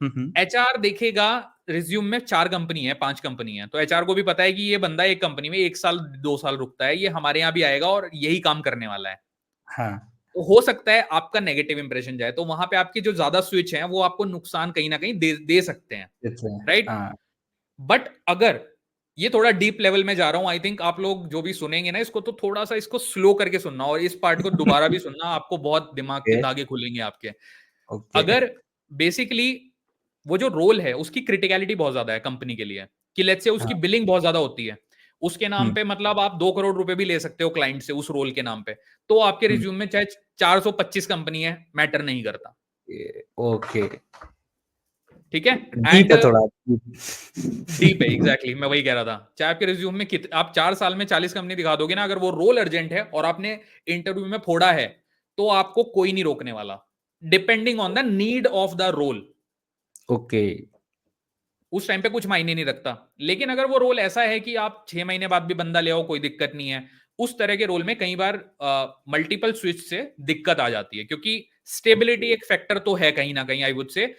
हम्म एचआर देखेगा रिज्यूम में 4 कंपनी है, 5 कंपनी है, तो एचआर को भी पता है कि ये बंदा एक कंपनी में 1 साल 2 साल रुकता है, ये हमारे यहाँ भी आएगा और यही काम करने वाला है। हाँ, तो हो सकता है आपका नेगेटिव इंप्रेशन जाए, तो वहां पे आपकी जो ज्यादा स्विच है वो आपको नुकसान कहीं ना कहीं दे सकते हैं, अच्छा, राइट। हाँ, बट अगर, ये थोड़ा डीप लेवल में जा रहा हूं, आई थिंक आप लोग जो भी सुनेंगे ना इसको, तो थोड़ा सा इसको स्लो करके सुनना, और इस पार्ट को दोबारा भी सुनना, आपको बहुत दिमाग के ओके, धागे खुलेंगे आपके। ओके, अगर बेसिकली वो जो रोल है उसकी क्रिटिकलिटी बहुत ज्यादा है कंपनी के लिए, कि लेट्स से हाँ, उसकी बिलिंग बहुत ज्यादा होती है, उसके नाम हुँ, पे मतलब आप 2 करोड़ रुपए भी ले सकते हो क्लाइंट से उस रोल के नाम पे, तो आपके हुँ, रिज्यूम में चाहे 425 कंपनी है, मैटर नहीं करता। ओके, ठीक है। डीप एंड है थोड़ा, डीप है, एग्जैक्टली, मैं वही कह रहा था, चाहे आपके रिज्यूम में आप 4 साल में 40 कंपनी दिखा दोगे ना, अगर वो रोल अर्जेंट है और आपने इंटरव्यू में फोड़ा है, तो आपको कोई नहीं रोकने वाला, depending on the need of the role. Okay, उस टाइम पे कुछ मायने नहीं रखता। लेकिन अगर वो रोल ऐसा है कि आप 6 महीने बाद भी बंदा ले आओ, कोई दिक्कत नहीं है, उस तरह के रोल में कई बार मल्टीपल स्विच से दिक्कत आ जाती है, क्योंकि ओके, स्टेबिलिटी एक फैक्टर तो है कहीं ना कहीं, आई वुड से।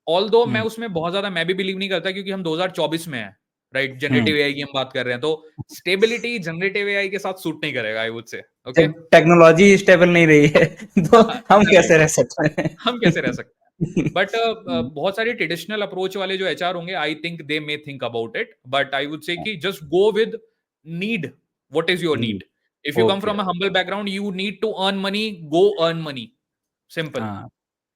ऑल्दो मैं हुँ, उसमें बहुत ज्यादा मैं भी बिलीव नहीं करता, क्योंकि हम 2024 में हैं। राइट? जनरेटिव एआई की हम बात कर रहे हैं, तो स्टेबिलिटी जनरेटिव एआई के साथ सूट नहीं करेगा, आई वुड से। ओके। जब टेक्नोलॉजी स्टेबल नहीं रही है तो हम कैसे राइट, रह सकते हैं? हम कैसे रह सकते हैं? बट बहुत सारे ट्रेडिशनल अप्रोच वाले जो एचआर होंगे, I think they may think about it, but I would say कि just go with need, what is your need? If you come okay, from a humble background, you need to earn money, go earn money, simple. हाँ,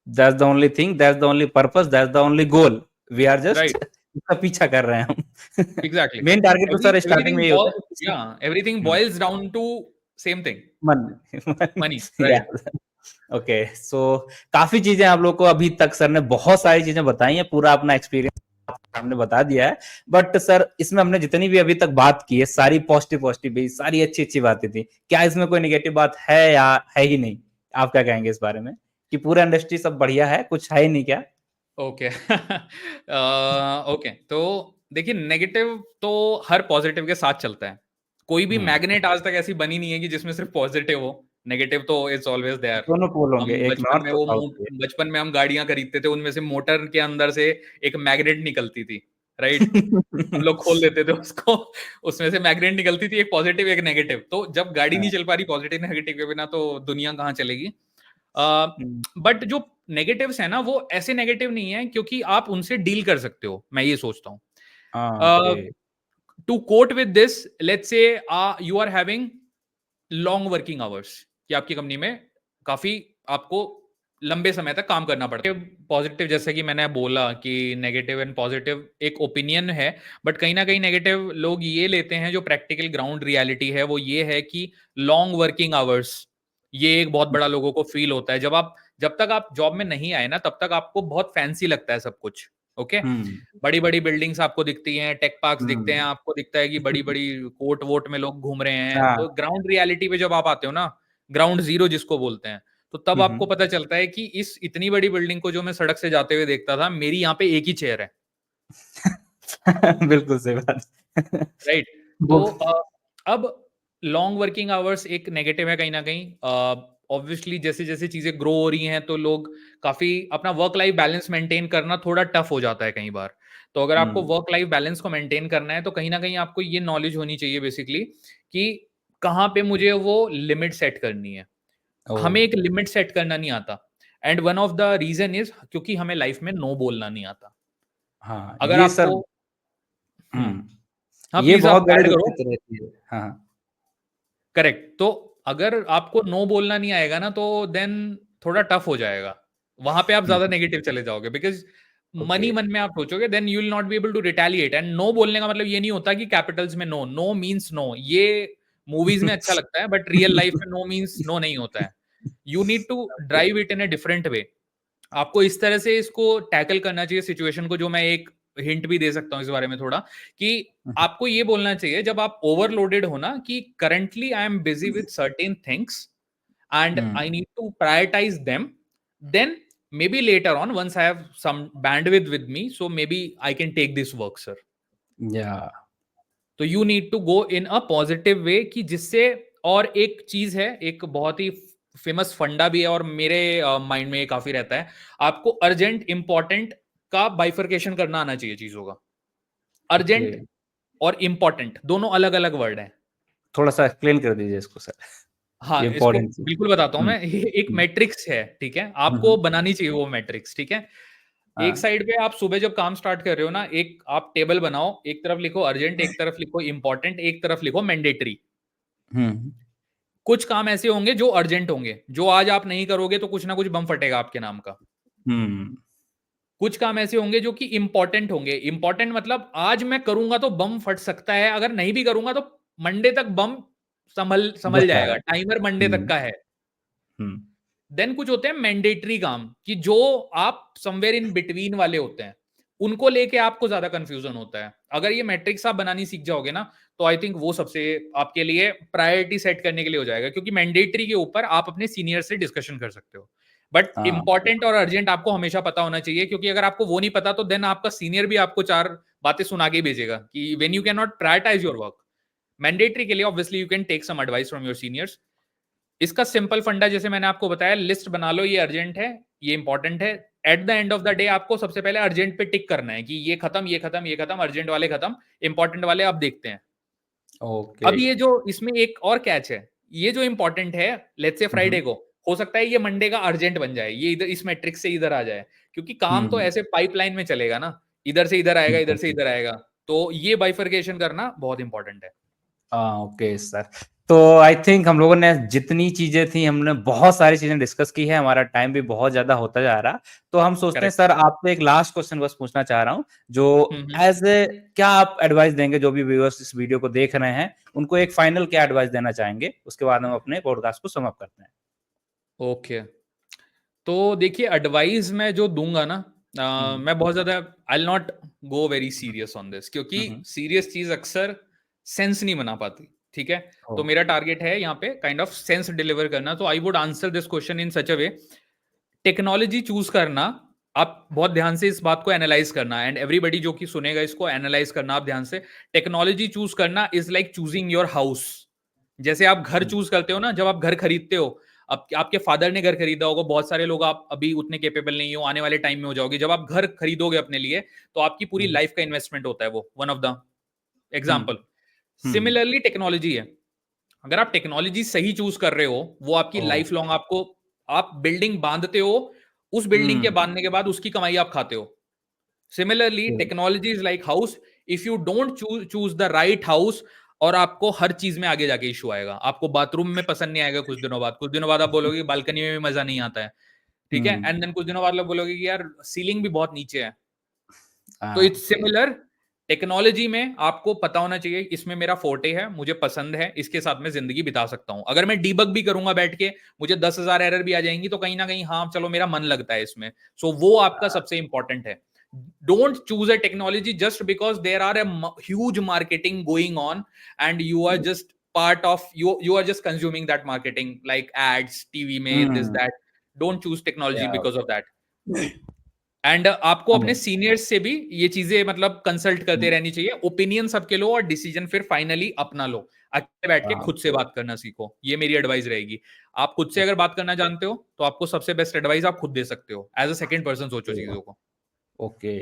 that's the only thing, that's the only purpose, that's the only goal. We are just right, इसका पीछा कर रहे हैं हम। Exactly. Main target तो sir starting में यही होता है। Everything hmm, boils down to same thing, मन मनी, या राइट। ओके, सो काफ़ी चीज़ें आप लोग को अभी तक सर ने बहुत सारी चीज़ें बताई हैं, पूरा अपना एक्सपीरियंस हमने बता दिया है। बट सर इसमें हमने जितनी भी अभी तक बात की है, सारी पॉजिटिव-पॉजिटिव भी, सारी अच्छी-अच्छी बातें थी। क्या इसमें कोई नेगेटिव बात है या है ही नहीं? आप क्या कहेंगे इस बारे में? कि पूरा इंडस्ट्री सब बढ़िया है, कुछ है ही नहीं क्या? ओके। ओके, तो देखिए, नेगेटिव तो हर पॉजिटिव के साथ चलता है। कोई भी हुँ, मैग्नेट आज तक ऐसी बनी नहीं है कि जिसमें सिर्फ पॉजिटिव हो, नेगेटिव तो इट्स ऑलवेज देयर। दोनों पोल होंगे, हम एक बचपन में नॉर्थ और वो साउथ के। बचपन में हम गाड़ियां खरीदते थे, उनमें से मोटर के अंदर से एक मैग्नेट निकलती थी, राइट? हम लोग खोल देते थे उसको, उसमें से मैग्नेट निकलती थी, एक पॉजिटिव एक नेगेटिव। तो जब गाड़ी हाँ, नहीं चल पा रही पॉजिटिव नेगेटिव के बिना, तो दुनिया कहाँ चलेगी? हुँ, बट जो नेगेटिव्स है ना, वो ऐसे नेगेटिव नहीं है, क्योंकि आप उनसे डील कर सकते हो, मैं ये सोचता हूँ। हाँ, okay. To quote with this, let's say you are having long working hours, कि आपकी कंपनी में काफी आपको लंबे समय तक काम करना पड़ता है। पॉजिटिव, जैसे कि मैंने बोला कि नेगेटिव एंड पॉजिटिव एक ओपिनियन है, बट कहीं ना कहीं नेगेटिव लोग ये लेते हैं, जो प्रैक्टिकल ग्राउंड रियलिटी है वो ये है कि लॉन्ग वर्किंग आवर्स, ये एक बहुत बड़ा लोगों को फील होता है। जब तक आप जॉब में नहीं आए ना, तब तक आपको बहुत फैंसी लगता है सब कुछ। ओके। हुँ, बड़ी-बड़ी बिल्डिंग्स आपको दिखती हैं, टेक पार्क्स दिखते हैं, हुँ। आपको दिखता है कि बड़ी-बड़ी कोर्ट-वोट में लोग घूम रहे हैं। हाँ, तो ग्राउंड रियलिटी पे जब आप आते हो ना, ग्राउंड ज़ीरो जिसको बोलते हैं, तो तब हुँ, आपको हुँ। पता चलता है कि इस इतनी बड़ी बिल्डिंग को जो मैं सड़क से जाते हुए देखता था, मेरी यहाँ पे एक ही चेयर है, बिल्कुल सही बात। राइट? वो तो अब लॉन्ग वर्किंग आवर्स एक नेगेटिव है कहीं न कहीं। ऑब्वियसली जैसे-जैसे चीज़ें ग्रो हो रही हैं, तो लोग काफ़ी अपना वर्क लाइफ बैलेंस मेंटेन करना थोड़ा टफ हो जाता है कई बार। तो अगर आपको हुँ, वर्क लाइफ बैलेंस को मेंटेन करना है, तो कहीं न कहीं आपको ये नॉलेज होनी चाहिए बेसिकली, कि कहाँ पे मुझे वो लिमिट सेट करनी है। हमें एक ओह! लिमिट सेट करना नहीं आता, and one of the reason is क्योंकि हमें लाइफ में नो बोलना नहीं आता। हाँ, अगर ये सर आपको हुँ, हुँ, हाँ, ये प्लीज़ बहुत आप बड़ी ऐड करो। दिक्कत रहती है। हाँ, हाँ। करेक्ट। तो अगर आपको नो बोलना नहीं आएगा ना, तो देन थोड़ा टफ हो जाएगा। वहाँ पे आप हुँ, ज़्यादा नेगेटिव चले जाओगे, बिकॉज़ मन ओके। ही मन में आप सोचोगे, then you will not be able to retaliate. And no बोलने का मतलब ये नहीं होता कि कैपिटल्स में नो, नो मीन्स नो। ये मूवीज़ में अच्छा लगता है, बट रियल लाइफ में नो मीन्स नो नहीं होता है। You need to okay. Drive it in a different way. आपको इस तरह से इसको टैकल करना चाहिए सिचुएशन को, जो मैं एक हिंट भी दे सकता हूँ इस बारे में थोड़ा, कि हुँ, आपको ये बोलना चाहिए जब आप ओवरलोडेड हो ना, कि currently I am busy with certain things and hmm, I need to prioritise them, then maybe later on once I have some bandwidth with me, so maybe I can take this work, sir. या तो you need to go in a positive way, कि जिससे, और एक चीज है, एक बहुत ही फेमस फंडा भी है और मेरे माइंड में ये काफी रहता है, आपको अर्जेंट इंपॉर्टेंट का बाइफरकेशन करना आना चाहिए चीजों का। ओके। अर्जेंट और इंपॉर्टेंट दोनों अलग अलग वर्ड हैं। थोड़ा-सा एक्सप्लेन कर दीजिए इसको सर, हाँ, ये इसको इम्पोर्टेंट चीज़। बिल्कुल बताता हूँ हुँ, मैं। ये एक हुँ, मैट्रिक्स है, ठीक है? हुँ, आपको हुँ। बनानी चाहिए वो मैट्रिक्स, ठीक है? एक हाँ, साइड पे आप सुबह जब काम स्टार्ट कर रहे हो ना, एक आप टेबल बनाओ, एक तरफ लिखो अर्जेंट, एक तरफ लिखो इंपॉर्टेंट, एक तरफ लिखो मैंडेटरी। हुँ, कुछ काम ऐसे होंगे जो अर्जेंट होंगे, जो आज आप नहीं करोगे तो कुछ ना कुछ बम फटेगा आपके नाम का। हुँ। कुछ काम ऐसे होंगे जो कि इंपॉर्टेंट होंगे। इंपॉर्टेंट मतलब आज मैं करूँगा तो बम फट सकता है, अगर नहीं भी करूँगा तो मंडे तक बम सँभल सँभल बचा जाएगा, है। टाइमर मंडे तक हुँ, का है। हुँ। देन कुछ होते हैं मैंडेटरी काम, कि जो आप समवेयर इन बिटवीन वाले होते हैं, उनको लेके आपको ज़्यादा कन्फ्यूज़न होता है। अगर ये मैट्रिक्स आप बनानी सीख जाओगे ना, तो आई थिंक वो सबसे आपके लिए प्रायोरिटी सेट करने के लिए हो जाएगा, क्योंकि मैंडेटरी के ऊपर आप अपने सीनियर से डिस्कशन कर सकते हो। बट हाँ, इंपॉर्टेंट और अर्जेंट आपको हमेशा पता होना चाहिए, क्योंकि अगर आपको वो नहीं पता, तो देन आपका सीनियर भी आपको 4 बातें सुना के ही भेजेगा, कि when you can not prioritise your work. Mandatory के लिए obviously you can take some advice from your seniors. इसका सिंपल फंडा जैसे मैंने आपको बताया, लिस्ट बना लो, ये अर्जेंट है, ये इंपॉर्टेंट है, at the end of the day आपको सबसे पहले अर्जेंट पे टिक करना है कि ये खत्म, ये खत्म, ये खत्म, अर्जेंट वाले खत्म, इंपॉर्टेंट वाले आप देखते हैं। ओके। अब ये जो इसमें एक और कैच है, ये जो इंपॉर्टेंट है, लेट्स से फ्राइडे को, हो सकता है ये मंडे का अर्जेंट बन जाए, ये इधर इस मैट्रिक्स से इधर आ जाए, क्योंकि काम तो ऐसे पाइपलाइन में चलेगा ना, इधर से इधर आएगा, इधर से इधर आएगा, तो ये बाइफरकेशन करना बहुत इंपॉर्टेंट है। Okay sir. तो आई थिंक हम लोगों ने जितनी चीजें थी, हमने बहुत सारी चीजें डिस्कस की है, हमारा टाइम भी बहुत ज्यादा होता जा रहा, तो हम सोचते हैं करेक्ट। सर आपसे एक लास्ट क्वेश्चन बस पूछना चाह रहा हूँ, जो हम्म। एज ए क्या आप एडवाइस देंगे जो भी व्यूअर्स इस वीडियो को देख रहे हैं, उनको एक फाइनल क्या एडवाइस देना चाहेंगे, उसके बाद हम अपने पॉडकास्ट को सम अप करते हैं। ओके, तो देखिए एडवाइस मैं जो दूंगा ना, हम्म मैं बहुत ज्यादा आई will not go very serious on this, क्योंकि हम्म, सीरियस चीज अक्सर सेंस नहीं बना पाती, ठीक है। ओ, तो मेरा टारगेट है यहाँ पे काइंड ऑफ सेंस डिलीवर करना, तो I would answer this question in such a way, technology choose करना, आप बहुत ध्यान से इस बात को एनालाइज करना, एंड एवरीबडी जो कि सुनेगा इसको एनालाइज करना आप ध्यान से। टेक्नोलॉजी चूज करना is like choosing your house. जैसे आप घर चूज करते हो ना, जब आप घर खरीदते हो, अब आपके फादर ने घर खरीदा होगा, बहुत सारे लोग, आप अभी उतने कैपेबल नहीं हो, आने वाले टाइम में हो जाओगे, जब आप घर खरीदोगे अपने लिए, तो आपकी पूरी हम्म लाइफ का इन्वेस्टमेंट होता है वो, one of the hmm example. Hmm, similarly technology है, अगर आप टेक्नोलॉजी सही चूज कर रहे हो, वो आपकी ओ, लाइफ लॉन्ग आपको, आप बिल्डिंग बांधते हो, उस बिल्डिंग के बांधने के बाद उसकी कमाई आप खाते हो। Similarly hmm, technology is like house, if you don't choose the right house, और आपको हर चीज में आगे जाके इशू आएगा, आपको बाथरूम में पसंद नहीं आएगा, कुछ दिनों बाद आप बोलोगे बालकनी में भी मजा नहीं आता है, ठीक है, हम्म, एंड देन कुछ दिनों बाद लोग बोलोगे कि यार सीलिंग भी बहुत नीचे है। तो इट्स ओके, सिमिलर, टेक्नोलॉजी में आपको पता होना चाहिए इसमें मेरा फोर्टे है, मुझे पसंद है, इसके साथ मैं जिंदगी बिता सकता हूं। अगर मैं डीबग भी करूंगा बैठ के, मुझे 10,000 एरर भी आ जाएंगी, तो कहीं ना कहीं हाँ चलो मेरा मन लगता है इसमें, सो वो आपका सबसे इंपॉर्टेंट है। Don't choose a technology just because there are a huge marketing going on, and you are just part of, you are just consuming that marketing, like ads TV में, this hmm, that. Don't choose technology या, because of that. And आपको अपने seniors से भी ये चीजें मतलब consult करते रहनी चाहिए, ओपिनियन सबके लो और डिसीजन फिर फाइनली अपना लो, अकेले बैठ के खुद से बात करना सीखो, ये मेरी एडवाइस रहेगी। आप खुद से अगर बात करना जानते हो, तो आपको सबसे बेस्ट एडवाइस आप खुद दे सकते हो, एज अ सेकंड पर्सन सोचो चीजों को। ओके।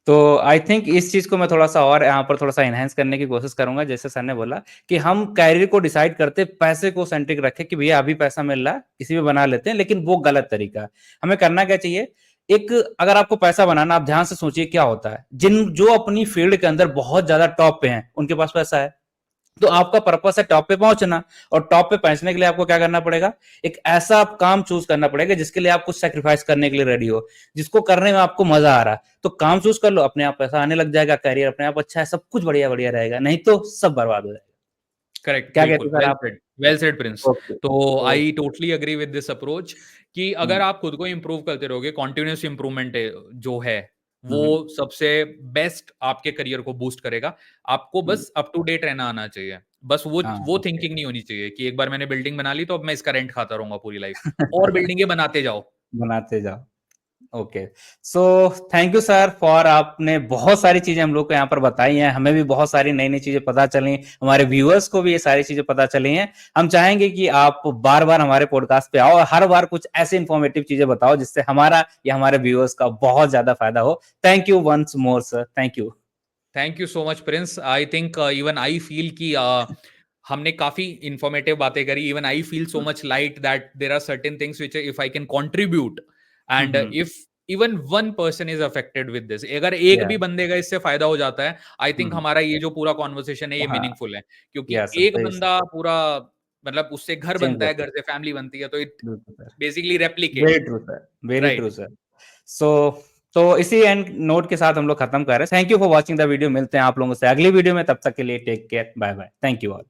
तो आई थिंक इस चीज को मैं थोड़ा सा और यहाँ पर थोड़ा सा एनहांस करने की कोशिश करूंगा, जैसे सर ने बोला कि हम कैरियर को डिसाइड करते पैसे को सेंट्रिक रखें कि भैया अभी पैसा मिल रहा है इसी में बना लेते हैं, लेकिन वो गलत तरीका है। हमें करना क्या चाहिए, एक अगर आपको पैसा बनाना, आप ध्यान से सोचिए क्या होता है, जिन जो अपनी फील्ड के अंदर बहुत ज्यादा टॉप पे हैं उनके पास पैसा है, तो आपका पर्पस है टॉप पे पहुंचना, और टॉप पे पहुंचने के लिए आपको क्या करना पड़ेगा, एक ऐसा आप काम चूज करना पड़ेगा जिसके लिए आप कुछ सेक्रीफाइस करने के लिए रेडी हो, जिसको करने में आपको मजा आ रहा है, तो काम चूज कर लो, अपने आप पैसा आने लग जाएगा, करियर अपने आप अच्छा है, सब कुछ बढ़िया बढ़िया रहेगा, नहीं तो सब बर्बाद हो जाएगा। करेक्ट, क्या कहते बिल्कुल, हैं सर वेल आप? Said, well said Prince. Okay. तो तो I totally agree with this approach, कि अगर आप खुद को इंप्रूव करते रहोगे, कॉन्टिन्यूस इंप्रूवमेंट जो है, वो हम्म, सबसे बेस्ट आपके करियर को बूस्ट करेगा। आपको बस अप टू डेट रहना आना चाहिए, बस हाँ, वो ओके। थिंकिंग नहीं होनी चाहिए कि एक बार मैंने बिल्डिंग बना ली तो अब मैं इसका रेंट खाता रहूंगा पूरी लाइफ, और बिल्डिंगे बनाते जाओ। बनाते जाओ। Okay. So thank you sir for, आपने बहुत सारी चीजें हम लोग को यहाँ पर बताई हैं, हमें भी बहुत सारी नई नई चीजें पता चली, हमारे व्यूअर्स को भी ये सारी चीजें पता चली हैं। हम चाहेंगे कि आप बार बार हमारे पॉडकास्ट पे आओ और हर बार कुछ ऐसे इंफॉर्मेटिव चीजें बताओ जिससे हमारा या हमारे व्यूअर्स का बहुत ज्यादा फायदा हो। Thank you once more sir, thank you. Thank you so much Prince, I think even I feel कि हमने काफी इंफॉर्मेटिव बातें करी, even I feel so much light that there are certain things which if I can contribute, and if even one person is affected with this, अगर एक या, भी बंदे का इससे फायदा हो जाता है, आई थिंक हमारा ये जो पूरा कॉन्वर्सेशन है ये हाँ, मीनिंगफुल है, क्योंकि या सर, एक सही सर, बंदा पूरा, मतलब उससे घर चेंज बनता कर है, घर सकते, से फैमिली बनती है, तो इट बिल्कुल sir. Basically replicate. Very true sir, very true right. Sir. So तो इसी एंड नोट के साथ हम लोग खत्म कर रहे हैं। Thank you for watching the video, मिलते हैं आप लोगों से अगली वीडियो में, तब तक के लिए take care, bye bye, thank you all.